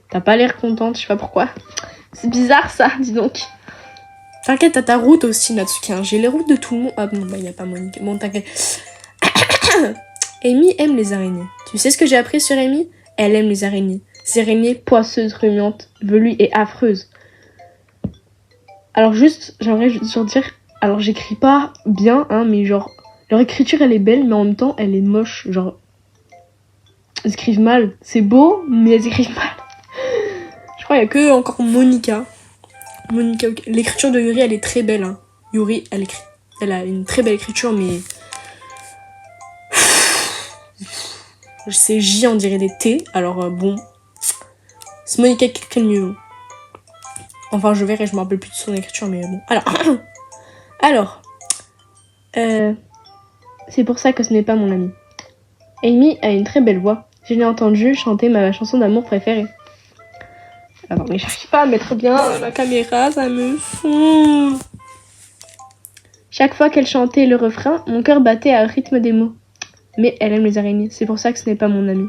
T'as pas l'air contente, je sais pas pourquoi. C'est bizarre ça, dis donc. T'inquiète, t'as ta route aussi, Natsuki. Hein. J'ai les routes de tout le monde. Ah bon, bah, y a pas Monique. Bon, t'inquiète. Amy aime les araignées. Tu sais ce que j'ai appris sur Amy? Elle aime les araignées. Ces araignées poisseuses, remuantes, velues et affreuses. Alors juste, j'aimerais juste dire... Alors j'écris pas bien, hein, mais genre... Leur écriture, elle est belle, mais en même temps, elle est moche. Genre... Elles écrivent mal. C'est beau, mais elles écrivent mal. Je crois qu'il y a que encore Monica. Monica, okay. L'écriture de Yuri, elle est très belle. Hein. Yuri, elle a une très belle écriture, mais... C'est J, on dirait des T. Alors bon... C'est Monica qui écrit le mieux. Enfin, je verrai, je me rappelle plus de son écriture, mais bon. Alors... C'est pour ça que ce n'est pas mon ami. Amy a une très belle voix. Je l'ai entendue chanter ma chanson d'amour préférée. Alors, mais j'arrive pas à mettre bien la caméra, ça me fout. Chaque fois qu'elle chantait le refrain, mon cœur battait à rythme des mots. Mais elle aime les araignées, c'est pour ça que ce n'est pas mon amie.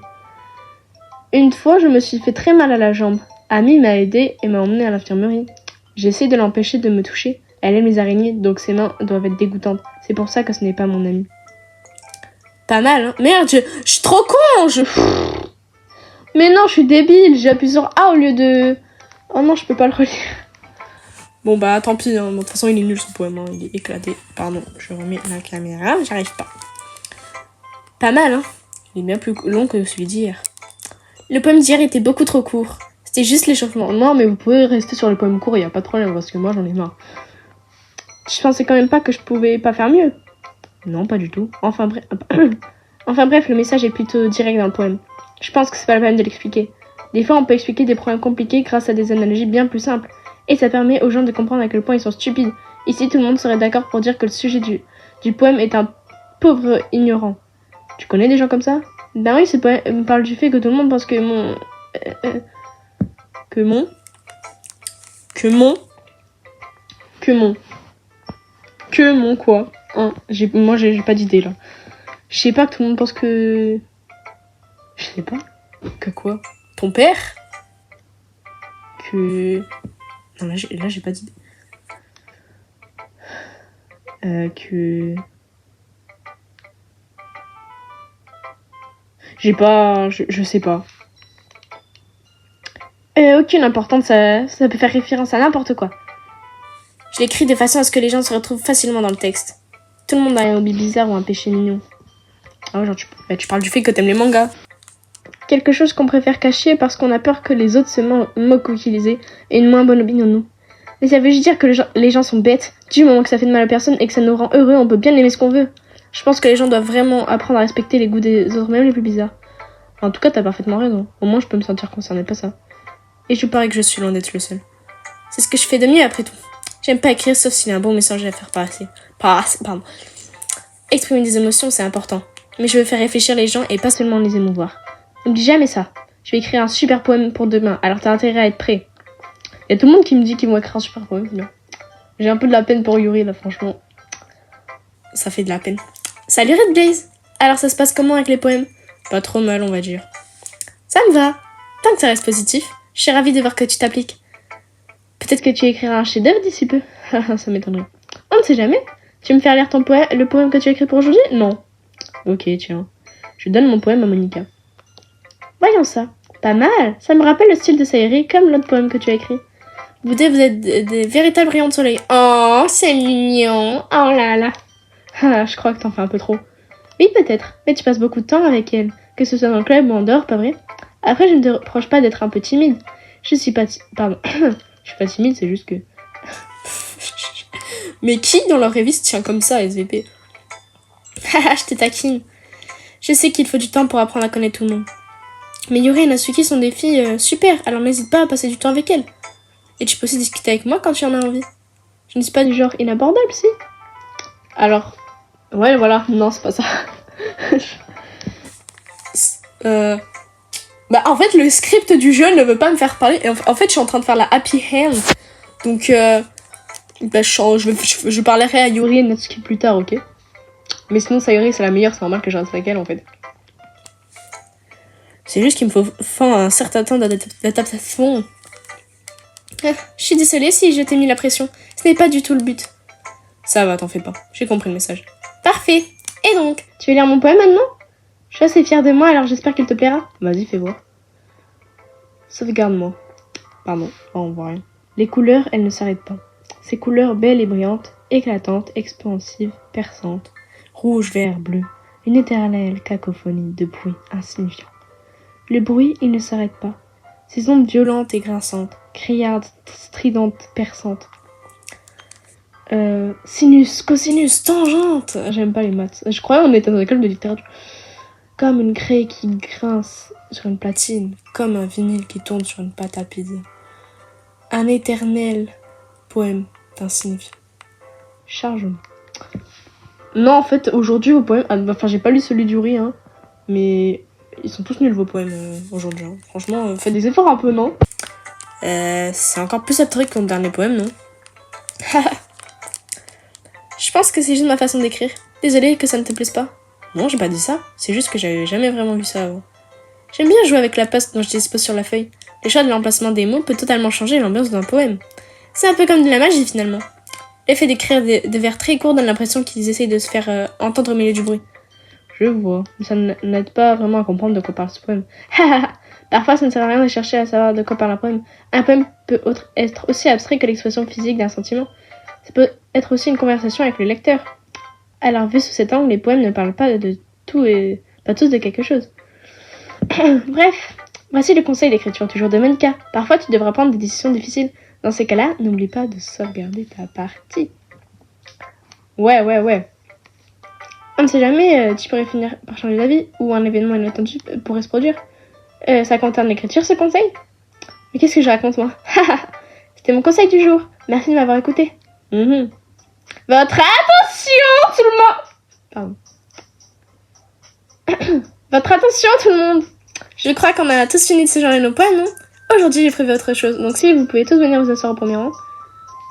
Une fois, je me suis fait très mal à la jambe. Amy m'a aidée et m'a emmenée à l'infirmerie. J'ai essayé de l'empêcher de me toucher. Elle aime les araignées, donc ses mains doivent être dégoûtantes. C'est pour ça que ce n'est pas mon amie. Pas mal, hein. Merde, je suis trop con, Mais non, je suis débile, j'ai appuyé sur A au lieu de... Oh non, je peux pas le relire. Bon bah, tant pis, hein. De toute façon, il est nul ce poème, hein. Il est éclaté. Pardon, je remets la caméra, j'arrive pas. Pas mal, hein. Il est bien plus long que celui d'hier. Le poème d'hier était beaucoup trop court. C'était juste l'échauffement. Non, mais vous pouvez rester sur le poème court, y a pas de problème, parce que moi, j'en ai marre. Je pensais quand même pas que je pouvais pas faire mieux. Non, pas du tout. Enfin bref, le message est plutôt direct dans le poème. Je pense que c'est pas la peine de l'expliquer. Des fois, on peut expliquer des problèmes compliqués grâce à des analogies bien plus simples. Et ça permet aux gens de comprendre à quel point ils sont stupides. Ici, tout le monde serait d'accord pour dire que le sujet du poème est un pauvre ignorant. Tu connais des gens comme ça? Ben oui, ce poème parle du fait que tout le monde pense que mon quoi? Hein, moi j'ai pas d'idée là. Je sais pas, que tout le monde pense que... Je sais pas. Que quoi? Ton père? Que... Non, là j'ai pas d'idée. Que... J'ai pas... Je sais pas. Aucune importance, ça peut faire référence à n'importe quoi. Je l'écris de façon à ce que les gens se retrouvent facilement dans le texte. Tout le monde a un hobby bizarre ou un péché mignon. Ah ouais, genre tu parles du fait que t'aimes les mangas. Quelque chose qu'on préfère cacher parce qu'on a peur que les autres se moquent ou qu'ils aient une moins bonne opinion de nous. Mais ça veut juste dire que les gens sont bêtes. Du moment que ça fait de mal à personne et que ça nous rend heureux, on peut bien aimer ce qu'on veut. Je pense que les gens doivent vraiment apprendre à respecter les goûts des autres, même les plus bizarres. En tout cas, t'as parfaitement raison. Au moins, je peux me sentir concernée, pas ça. Et je parie que je suis loin d'être le seul. C'est ce que je fais de mieux après tout. J'aime pas écrire sauf s'il y a un bon message à faire passer. Pardon. Exprimer des émotions, c'est important. Mais je veux faire réfléchir les gens et pas seulement les émouvoir. N'oublie jamais ça. Je vais écrire un super poème pour demain, alors t'as intérêt à être prêt. Il y a tout le monde qui me dit qu'ils vont écrire un super poème. Bien. J'ai un peu de la peine pour Yuri, là, franchement. Ça fait de la peine. Salut Red Blaze. Alors ça se passe comment avec les poèmes? Pas trop mal, on va dire. Ça me va. Tant que ça reste positif, je suis ravie de voir que tu t'appliques. Peut-être que tu écriras un chef-d'œuvre d'ici peu. Ça m'étonnerait. On ne sait jamais. Tu veux me faire lire le poème que tu as écrit pour aujourd'hui? Non. Ok, tiens. Je donne mon poème à Monica. Voyons ça. Pas mal. Ça me rappelle le style de Sayuri, comme l'autre poème que tu as écrit. Vous êtes des véritables rayons de soleil. Oh, c'est mignon. Oh là là. Ah, je crois que t'en fais un peu trop. Oui, peut-être. Mais tu passes beaucoup de temps avec elle. Que ce soit dans le club ou en dehors, pas vrai? Après, je ne te reproche pas d'être un peu timide. Je suis pas... Pardon. Je suis pas timide, c'est juste que... Mais qui dans leur revue se tient comme ça, SVP? Haha, je te taquine. Je sais qu'il faut du temps pour apprendre à connaître tout le monde. Mais Yuri et Natsuki sont des filles super, alors n'hésite pas à passer du temps avec elles. Et tu peux aussi discuter avec moi quand tu en as envie. Je ne suis pas du genre inabordable, si? Alors... Ouais, voilà. Non, c'est pas ça. Bah, en fait, le script du jeu ne veut pas me faire parler. En fait, je suis en train de faire la happy hand. Donc, bah, je parlerai à Yuri et Natsuki plus tard, ok? Mais sinon, Sayuri, c'est la meilleure, c'est normal que je reste avec elle, en fait. C'est juste qu'il me faut un certain temps d'adaptation. Je suis désolée si je t'ai mis la pression. Ce n'est pas du tout le but. Ça va, t'en fais pas. J'ai compris le message. Parfait. Et donc, tu veux lire mon poème maintenant? Je suis assez fière de moi, alors j'espère qu'elle te plaira. Vas-y, fais voir. Sauvegarde-moi. Pardon, on voit rien. Les couleurs, elles ne s'arrêtent pas. Ces couleurs belles et brillantes, éclatantes, expansives, perçantes, rouge, vert, bleu, une éternelle cacophonie de bruits insignifiants. Le bruit, il ne s'arrête pas. Ces ondes violentes et grinçantes, criardes, stridentes, perçantes. Sinus, cosinus, tangente. J'aime pas les maths. Je croyais qu'on était dans une école de littérature. Comme une craie qui grince sur une platine, comme un vinyle qui tourne sur une pâte à pizza. Un éternel poème insignifiant. Chargement. Non, en fait, aujourd'hui, vos poèmes... Enfin, j'ai pas lu celui du riz, hein. Mais ils sont tous nuls, vos poèmes, aujourd'hui. Hein. Franchement, faites des efforts un peu, non? C'est encore plus abstrait que mon dernier poème, non? Je pense que c'est juste ma façon d'écrire. Désolée que ça ne te plaise pas. Non, j'ai pas dit ça. C'est juste que j'avais jamais vraiment vu ça avant. J'aime bien jouer avec la paste dont je dispose sur la feuille. Le choix de l'emplacement des mots peut totalement changer l'ambiance d'un poème. C'est un peu comme de la magie, finalement. L'effet d'écrire des vers très courts donne l'impression qu'ils essayent de se faire entendre au milieu du bruit. Je vois, mais ça n'aide pas vraiment à comprendre de quoi parle ce poème. Parfois, ça ne sert à rien de chercher à savoir de quoi parle un poème. Un poème peut être aussi abstrait que l'expression physique d'un sentiment. Ça peut être aussi une conversation avec le lecteur. Alors, vu sous cet angle, les poèmes ne parlent pas de tout et pas tous de quelque chose. Bref, voici le conseil d'écriture toujours de Monica. Parfois, tu devras prendre des décisions difficiles. Dans ces cas-là, n'oublie pas de sauvegarder ta partie. Ouais. On ne sait jamais, tu pourrais finir par changer d'avis ou un événement inattendu pourrait se produire. Ça concerne l'écriture, ce conseil? Mais qu'est-ce que je raconte, moi? C'était mon conseil du jour. Merci de m'avoir écouté. Votre attention, tout le monde! Pardon. Votre attention, tout le monde! Je crois qu'on a tous fini de se joindre nos poèmes, non? Aujourd'hui, j'ai prévu autre chose. Donc si vous pouvez tous venir vous asseoir au premier rang.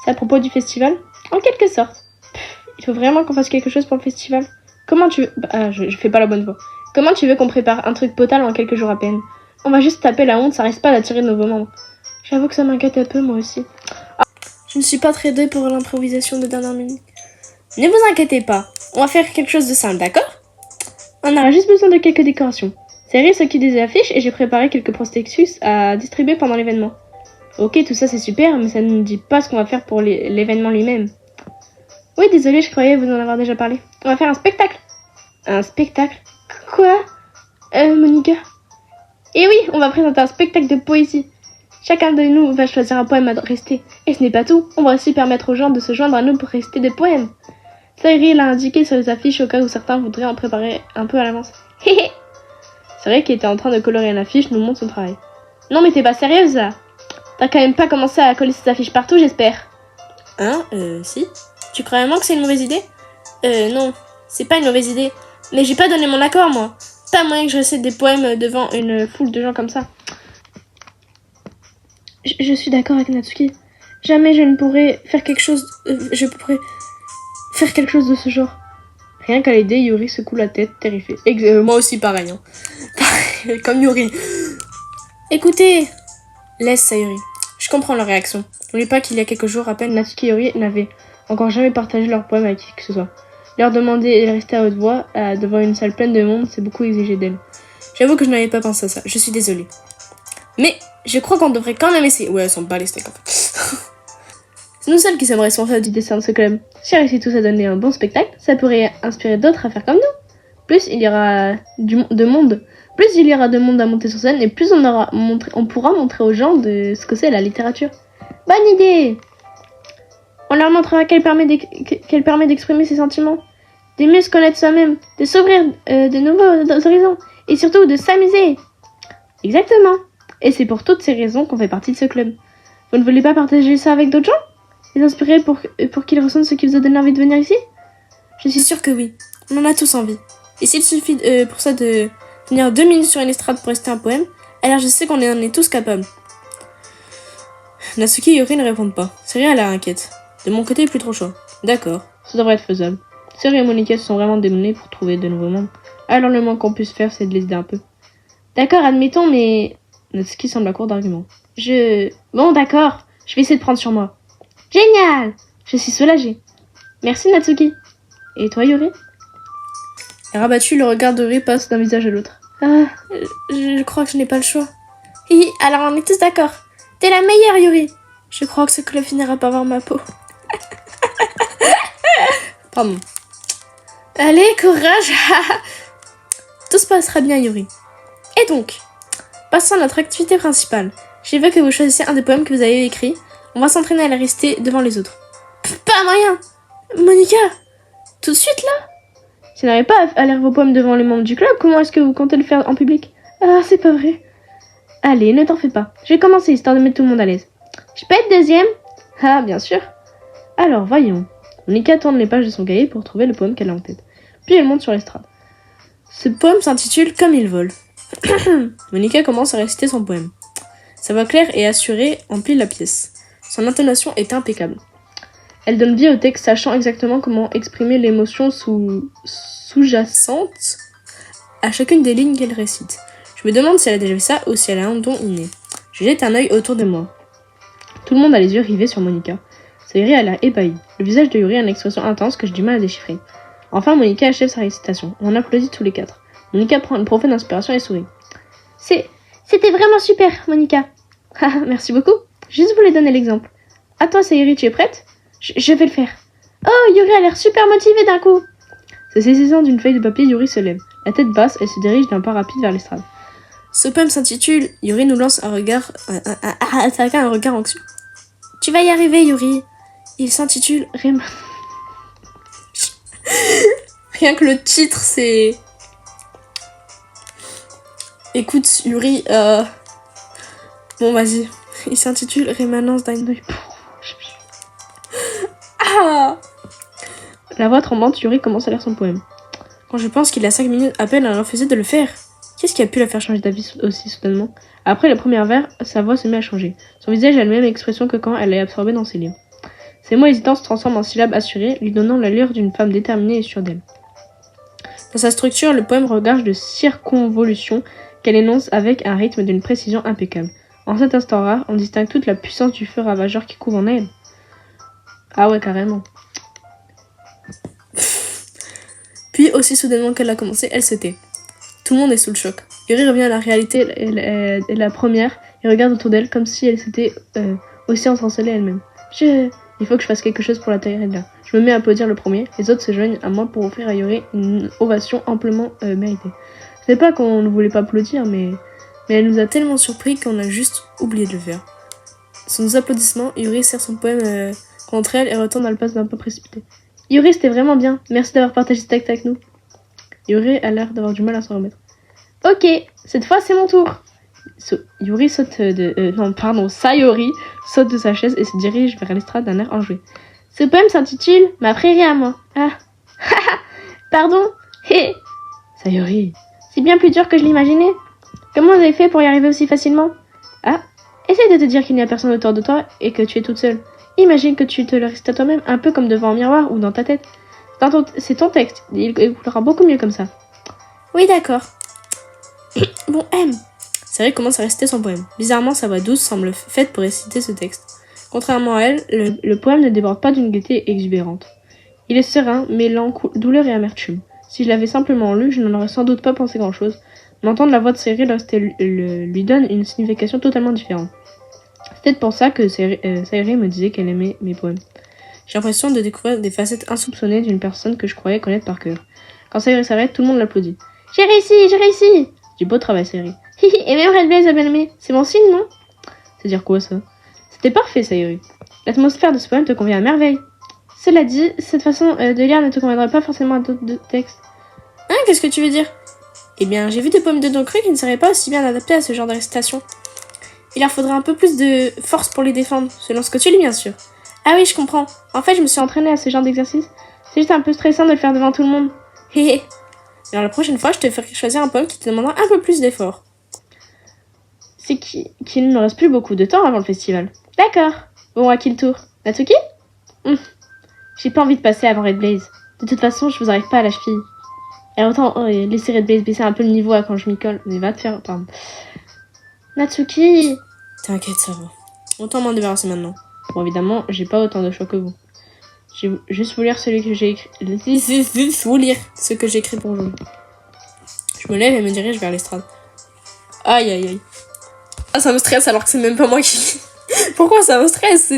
C'est à propos du festival. En quelque sorte. Il faut vraiment qu'on fasse quelque chose pour le festival. Comment tu veux... je fais pas la bonne voix. Comment tu veux qu'on prépare un truc potal en quelques jours à peine? On va juste taper la honte, ça risque pas d'attirer de nouveaux membres. J'avoue que ça m'inquiète un peu, moi aussi. Je ne suis pas très douée pour l'improvisation de dernière minute. Ne vous inquiétez pas. On va faire quelque chose de simple, d'accord? On aura juste besoin de quelques décorations. Serrez ceux qui des affiches et j'ai préparé quelques prospectus à distribuer pendant l'événement. Ok, tout ça c'est super, mais ça ne nous dit pas ce qu'on va faire pour l'événement lui-même. Oui, désolé, je croyais vous en avoir déjà parlé. On va faire un spectacle. Un spectacle? Quoi? Monica? Eh oui, on va présenter un spectacle de poésie. Chacun de nous va choisir un poème à réciter. Et ce n'est pas tout, on va aussi permettre aux gens de se joindre à nous pour réciter des poèmes. Saïri l'a indiqué sur les affiches au cas où certains voudraient en préparer un peu à l'avance. Héhé. C'est vrai qu'il était en train de colorer une affiche, nous montre son travail. Non mais t'es pas sérieuse là? T'as quand même pas commencé à coller ces affiches partout, j'espère. Hein? Si. Tu crois vraiment que c'est une mauvaise idée? Non, c'est pas une mauvaise idée. Mais j'ai pas donné mon accord, moi. Pas moyen que je récite des poèmes devant une foule de gens comme ça. Je suis d'accord avec Natsuki. Jamais je ne pourrais faire quelque chose... je pourrais faire quelque chose de ce genre. Rien qu'à l'idée, Yuri secoue la tête, terrifié. Moi aussi, pareil. Hein. Comme Yuri. Écoutez, laisse ça, Yuri. Je comprends leur réaction. N'oublie pas qu'il y a quelques jours à peine, Natsuki et Yuri n'avaient encore jamais partagé leur poème avec qui que ce soit. Leur demander et rester à haute voix devant une salle pleine de monde, c'est beaucoup exigé d'elle. J'avoue que je n'avais pas pensé à ça. Je suis désolée. Mais je crois qu'on devrait quand même essayer. Ouais, elles sont pas les steaks en fait. C'est nous seuls qui sommes responsables du destin de ce club. Si on réussit tous à donner un bon spectacle, ça pourrait inspirer d'autres à faire comme nous. Plus il y aura de monde à monter sur scène et plus on pourra montrer aux gens de ce que c'est la littérature. Bonne idée! On leur montrera qu'elle permet d'exprimer ses sentiments, de mieux se connaître soi-même, de s'ouvrir de nouveaux horizons et surtout de s'amuser. Exactement. Et c'est pour toutes ces raisons qu'on fait partie de ce club. Vous ne voulez pas partager ça avec d'autres gens? Les inspirer pour qu'ils ressentent ce qui vous a donné envie de venir ici? Je suis sûre que oui. On en a tous envie. Et s'il suffit pour ça de venir 2 minutes sur une estrade pour réciter un poème, alors je sais qu'on en est tous capables. Natsuki et Yuri ne répondent pas. Seri a l'air inquiète. De mon côté, plus trop chaud. D'accord, ça devrait être faisable. Seri et Monica se sont vraiment démenés pour trouver de nouveaux membres. Alors le moins qu'on puisse faire, c'est de les aider un peu. D'accord, admettons, mais... Natsuki semble à court d'arguments. Bon, d'accord, je vais essayer de prendre sur moi. Génial! Je suis soulagée. Merci, Natsuki. Et toi, Yuri? Et rabattu, le regard de Yuri passe d'un visage à l'autre. Ah, je crois que je n'ai pas le choix. Hi, alors on est tous d'accord. T'es la meilleure, Yuri. Je crois que ce club finira par voir ma peau. Pardon. Allez, courage. Tout se passera bien, Yuri. Et donc, passons à notre activité principale. J'ai vu que vous choisissiez un des poèmes que vous avez écrits. On va s'entraîner à les réciter devant les autres. Pas moyen. Monica, tout de suite là? Si vous n'arrivez pas à lire vos poèmes devant les membres du club, comment est-ce que vous comptez le faire en public? Ah, c'est pas vrai. Allez, ne t'en fais pas. Je vais commencer, histoire de mettre tout le monde à l'aise. Je peux être deuxième? Ah, bien sûr. Alors, voyons. Monica tourne les pages de son cahier pour trouver le poème qu'elle a en tête. Puis elle monte sur l'estrade. Ce poème s'intitule « Comme il vole ». Monica commence à réciter son poème. Sa voix claire et assurée emplit la pièce. Son intonation est impeccable. Elle donne vie au texte, sachant exactement comment exprimer l'émotion sous-jacente à chacune des lignes qu'elle récite. Je me demande si elle a déjà fait ça ou si elle a un don inné. Je jette un œil autour de moi. Tout le monde a les yeux rivés sur Monica. Sayuri a l'air ébahie. Le visage de Yuri a une expression intense que j'ai du mal à déchiffrer. Enfin, Monica achève sa récitation. On applaudit tous les quatre. Monica prend une profonde inspiration et sourit. C'était vraiment super, Monica. Merci beaucoup. Juste voulais donner l'exemple. À toi, Sayuri, tu es prête? Je vais le faire. Oh, Yuri a l'air super motivée d'un coup. Se saisissant d'une feuille de papier, Yuri se lève. La tête basse, elle se dirige d'un pas rapide vers l'estrade. Ce poème s'intitule « Yuri nous lance un regard anxieux. » Tu vas y arriver, Yuri. Il s'intitule « Rien que le titre, c'est... Écoute, Yuri, Bon, vas-y. Il s'intitule « Rémanence d'un œil. » Ah. La voix tremblante, Yuri commence à lire son poème. Quand je pense qu'il a 5 minutes à peine, elle a refusé de le faire. Qu'est-ce qui a pu la faire changer d'avis aussi soudainement? Après le premier vers, sa voix se met à changer. Son visage a la même expression que quand elle l'a absorbé dans ses livres. Ses mots hésitants se transforment en syllabes assurées, lui donnant l'allure d'une femme déterminée et sûre d'elle. Dans sa structure, le poème regorge de circonvolutions qu'elle énonce avec un rythme d'une précision impeccable. En cet instant rare, on distingue toute la puissance du feu ravageur qui couvre en elle. Ah ouais, carrément. Puis, aussi soudainement qu'elle a commencé, elle se tait. Tout le monde est sous le choc. Yuri revient à la réalité et la première et regarde autour d'elle comme si elle s'était aussi ensorcelée elle-même. Il faut que je fasse quelque chose pour la Tyrella. Je me mets à applaudir le premier, les autres se joignent à moi pour offrir à Yuri une ovation amplement méritée. Ce n'est pas qu'on ne voulait pas applaudir, mais elle nous a tellement surpris qu'on a juste oublié de le faire. Sous nos applaudissements, Yuri serre son poème contre elle et retourne à le passe d'un pas précipité. Yuri, c'était vraiment bien. Merci d'avoir partagé ce texte avec nous. Yuri a l'air d'avoir du mal à s'en remettre. Ok, cette fois c'est mon tour. Sayuri saute de sa chaise et se dirige vers l'estrade d'un air enjoué. Ce poème s'intitule « Ma prairie à moi ». Ah, pardon. Hé, Sayuri, c'est bien plus dur que je l'imaginais. Comment vous avez fait pour y arriver aussi facilement? Ah, essaye de te dire qu'il n'y a personne autour de toi et que tu es toute seule. Imagine que tu te le récites à toi-même, un peu comme devant un miroir ou dans ta tête. C'est ton texte, il coulera beaucoup mieux comme ça. Oui, d'accord. Bon, Sayuri commence à réciter son poème. Bizarrement, sa voix douce semble faite pour réciter ce texte. Contrairement à elle, le poème ne déborde pas d'une gaieté exubérante. Il est serein, mêlant douleur et amertume. Si je l'avais simplement lu, je n'en aurais sans doute pas pensé grand-chose. Mais entendre la voix de Sayuri lui donne une signification totalement différente. C'est peut-être pour ça que Sayuri me disait qu'elle aimait mes poèmes. J'ai l'impression de découvrir des facettes insoupçonnées d'une personne que je croyais connaître par cœur. Quand Sayuri s'arrête, tout le monde l'applaudit. J'ai réussi! Du beau travail, Sayuri. Et même Red Blaze a bien aimé. C'est bon signe, non? C'est dire quoi, ça? C'était parfait, Sayuri. L'atmosphère de ce poème te convient à merveille. Cela dit, cette façon de lire ne te conviendrait pas forcément à d'autres textes. Hein, qu'est-ce que tu veux dire? Eh bien, j'ai vu des poèmes de Don Cru qui ne seraient pas aussi bien adaptés à ce genre de récitation. Il leur faudrait un peu plus de force pour les défendre, selon ce que tu lis, bien sûr. Ah oui, je comprends. En fait, je me suis entraînée à ce genre d'exercice. C'est juste un peu stressant de le faire devant tout le monde. Hé. Alors la prochaine fois, je te ferai choisir un poème qui te demandera un peu plus d'effort. C'est qu'il ne reste plus beaucoup de temps avant le festival. D'accord. Bon, à qui le tour? Natsuki? J'ai pas envie de passer avant Red Blaze. De toute façon, je vous arrive pas à la cheville. Et autant laisser Red Blaze baisser un peu le niveau quand je m'y colle. Mais va te faire... Pardon. Natsuki! T'inquiète, ça va. Autant m'en débarrasser maintenant. Bon, évidemment, j'ai pas autant de choix que vous. J'ai juste voulu lire celui que j'ai écrit. Vous lire ce que j'ai écrit pour aujourd'hui. Je me lève et me dirige vers l'estrade. Aïe aïe aïe. Ah, ça me stresse alors que c'est même pas moi qui... Pourquoi ça me stresse?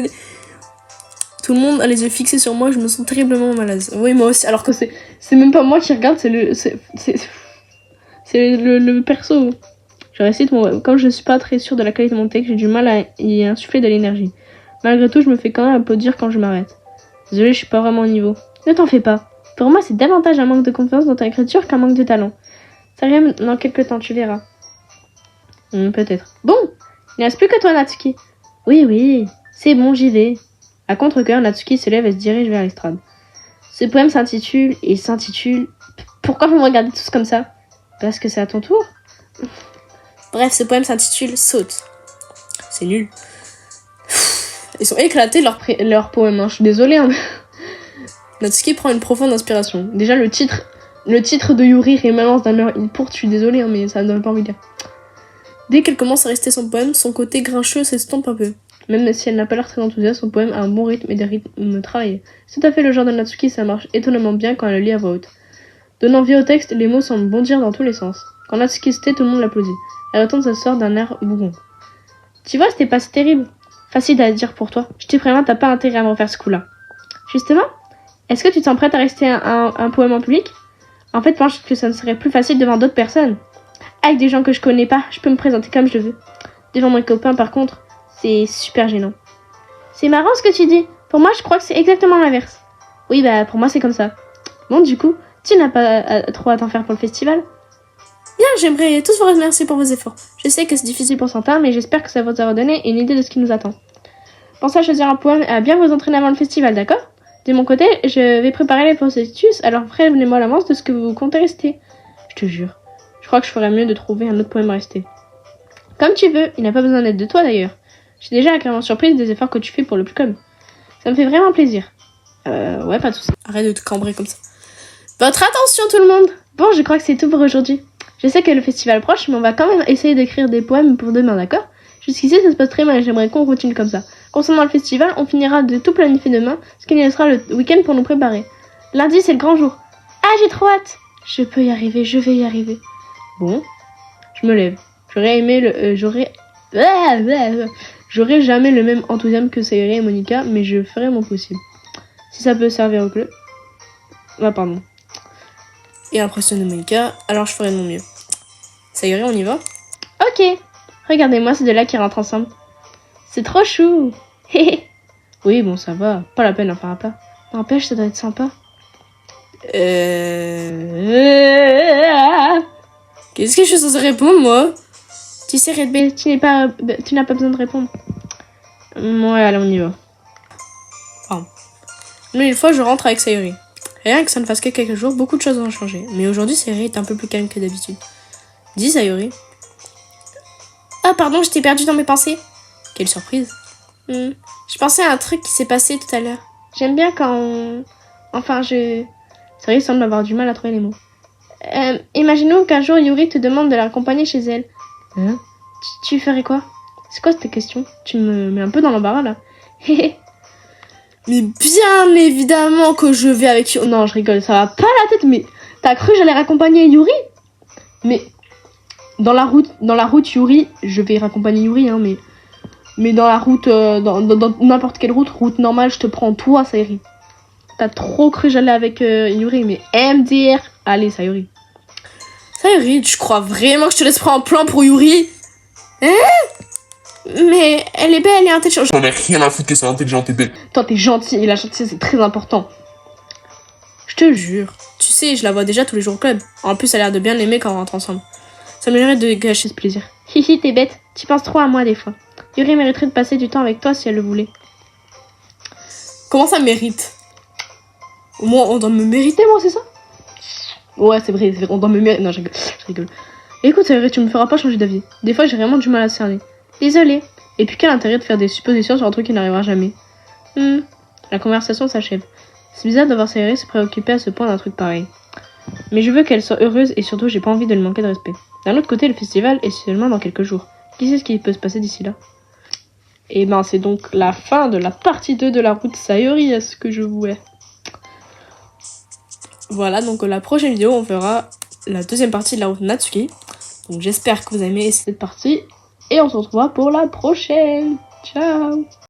Tout le monde a les yeux fixés sur moi, je me sens terriblement mal à l'aise. Oui, moi aussi, alors que c'est même pas moi qui regarde, c'est le perso. Je récite mon web. Comme je ne suis pas très sûre de la qualité de mon texte, j'ai du mal à y insuffler de l'énergie. Malgré tout, je me fais quand même applaudir quand je m'arrête. Désolée, je suis pas vraiment au niveau. Ne t'en fais pas. Pour moi, c'est davantage un manque de confiance dans ta écriture qu'un manque de talent. Ça arrive dans quelques temps, tu verras. Peut-être. Bon, il ne reste plus que toi, Natsuki. Oui, c'est bon, j'y vais. À contre-cœur, Natsuki se lève et se dirige vers l'estrade. Ce poème s'intitule... Pourquoi vous me regardez tous comme ça? Parce que c'est à ton tour. Bref, ce poème s'intitule Saute. C'est nul. Ils sont éclatés leur poème, hein. Je suis désolée. Hein. Natsuki prend une profonde inspiration. Déjà, le titre de Yuri, Rémanence d'un heure pour, je suis désolée, hein, mais ça ne donne pas envie de dire. Dès qu'elle commence à réciter son poème, son côté grincheux s'estompe un peu. Même si elle n'a pas l'air très enthousiaste, son poème a un bon rythme et des rythmes travaillés. C'est tout à fait le genre de Natsuki, ça marche étonnamment bien quand elle le lit à voix haute. Donnant vie au texte, les mots semblent bondir dans tous les sens. Quand Natsuki se tait, tout le monde l'applaudit. Elle retourne sa sort d'un air bougon. Tu vois, c'était pas si terrible. Facile à dire pour toi. Je te préviens, t'as pas intérêt à me refaire ce coup-là. Justement, est-ce que tu te sens prête à réciter un poème en public? En fait, je pense que ça ne serait plus facile devant d'autres personnes. Avec des gens que je connais pas, je peux me présenter comme je le veux. Devant mes copains, par contre, c'est super gênant. C'est marrant ce que tu dis. Pour moi, je crois que c'est exactement l'inverse. Oui, bah, pour moi, c'est comme ça. Bon, du coup, tu n'as pas trop à t'en faire pour le festival? Bien, j'aimerais tous vous remercier pour vos efforts. Je sais que c'est difficile pour certains, mais j'espère que ça vous aura donné une idée de ce qui nous attend. Pensez à choisir un poème et à bien vous entraîner avant le festival, d'accord? De mon côté, je vais préparer les processus, alors prévenez-moi à l'avance de ce que vous comptez rester. Je te jure. Je crois que je ferais mieux de trouver un autre poème à rester. Comme tu veux, il n'a pas besoin d'aide de toi d'ailleurs. Je suis déjà agréablement surprise des efforts que tu fais pour le plus com. Ça me fait vraiment plaisir. Ouais, pas de soucis. Arrête de te cambrer comme ça. Votre attention tout le monde! Bon, je crois que c'est tout pour aujourd'hui. Je sais que le festival approche, mais on va quand même essayer d'écrire des poèmes pour demain, d'accord? Jusqu'ici, ça se passe très mal et j'aimerais qu'on continue comme ça. Concernant le festival, on finira de tout planifier demain, ce qui nous laissera le week-end pour nous préparer. Lundi, c'est le grand jour. Ah, j'ai trop hâte! Je peux y arriver, je vais y arriver. Bon, je me lève. J'aurais jamais le même enthousiasme que Sayori et Monica, mais je ferai mon possible. Si ça peut servir au club. Ah, pardon. Et impressionner Monica, alors je ferai de mon mieux. Sayori, on y va? Ok. Regardez-moi ces deux-là qui rentrent ensemble. C'est trop chou. Oui, bon, ça va. Pas la peine d'en faire un plat. N'empêche, ça doit être sympa. Qu'est-ce que je suis censée répondre, moi? Tu sais, Red Bell, tu n'as pas besoin de répondre. Ouais, allez, on y va. Pardon. Mais une fois, je rentre avec Sayori. Rien que ça ne fasse que quelques jours, beaucoup de choses ont changé. Mais aujourd'hui, Sayori est un peu plus calme que d'habitude. Dis, Sayori. Ah, pardon, je t'ai perdu dans mes pensées. Quelle surprise. Je pensais à un truc qui s'est passé tout à l'heure. J'aime bien quand on... Sayori semble avoir du mal à trouver les mots. Imaginons qu'un jour Yuri te demande de l'accompagner chez elle. Hein? Tu ferais quoi? C'est quoi cette question? Tu me mets un peu dans l'embarras là. Mais bien évidemment que je vais avec Yuri. Non, je rigole, ça va pas la tête, mais t'as cru que j'allais raccompagner Yuri? Mais dans la route Yuri, je vais raccompagner Yuri, hein, mais dans la route, dans n'importe quelle route normale, je te prends toi, Sayori. T'as trop cru que j'allais avec Yuri, mais MDR. Allez, Sayori. Sayori, tu crois vraiment que je te laisse prendre un plan pour Yuri? Hein? Mais elle est belle et intelligente. J'en ai rien à foutre qu'elle soit intelligente et belle. Toi, t'es gentil et la gentillesse, c'est très important. Je te jure. Tu sais, je la vois déjà tous les jours au club. En plus, elle a l'air de bien l'aimer quand on rentre ensemble. Ça m'aimerait de gâcher ce plaisir. Hihi, t'es bête. Tu penses trop à moi des fois. Yuri mériterait de passer du temps avec toi si elle le voulait. Comment ça mérite? Au moins, on doit me mériter, moi, c'est ça? Ouais, c'est vrai, on doit me mériter. Non, je rigole. Écoute, Sayori, tu me feras pas changer d'avis. Des fois, j'ai vraiment du mal à cerner. Désolée. Et puis, quel intérêt de faire des suppositions sur un truc qui n'arrivera jamais? La conversation s'achève. C'est bizarre d'avoir Sayori se préoccuper à ce point d'un truc pareil. Mais je veux qu'elle soit heureuse et surtout, j'ai pas envie de lui manquer de respect. D'un autre côté, le festival est seulement dans quelques jours. Qui sait ce qui peut se passer d'ici là? Et ben, c'est donc la fin de la partie 2 de la route Sayori, à ce que je voulais. Voilà, donc la prochaine vidéo, on fera la deuxième partie de la route Natsuki. Donc j'espère que vous avez aimé cette partie. Et on se retrouvera pour la prochaine. Ciao!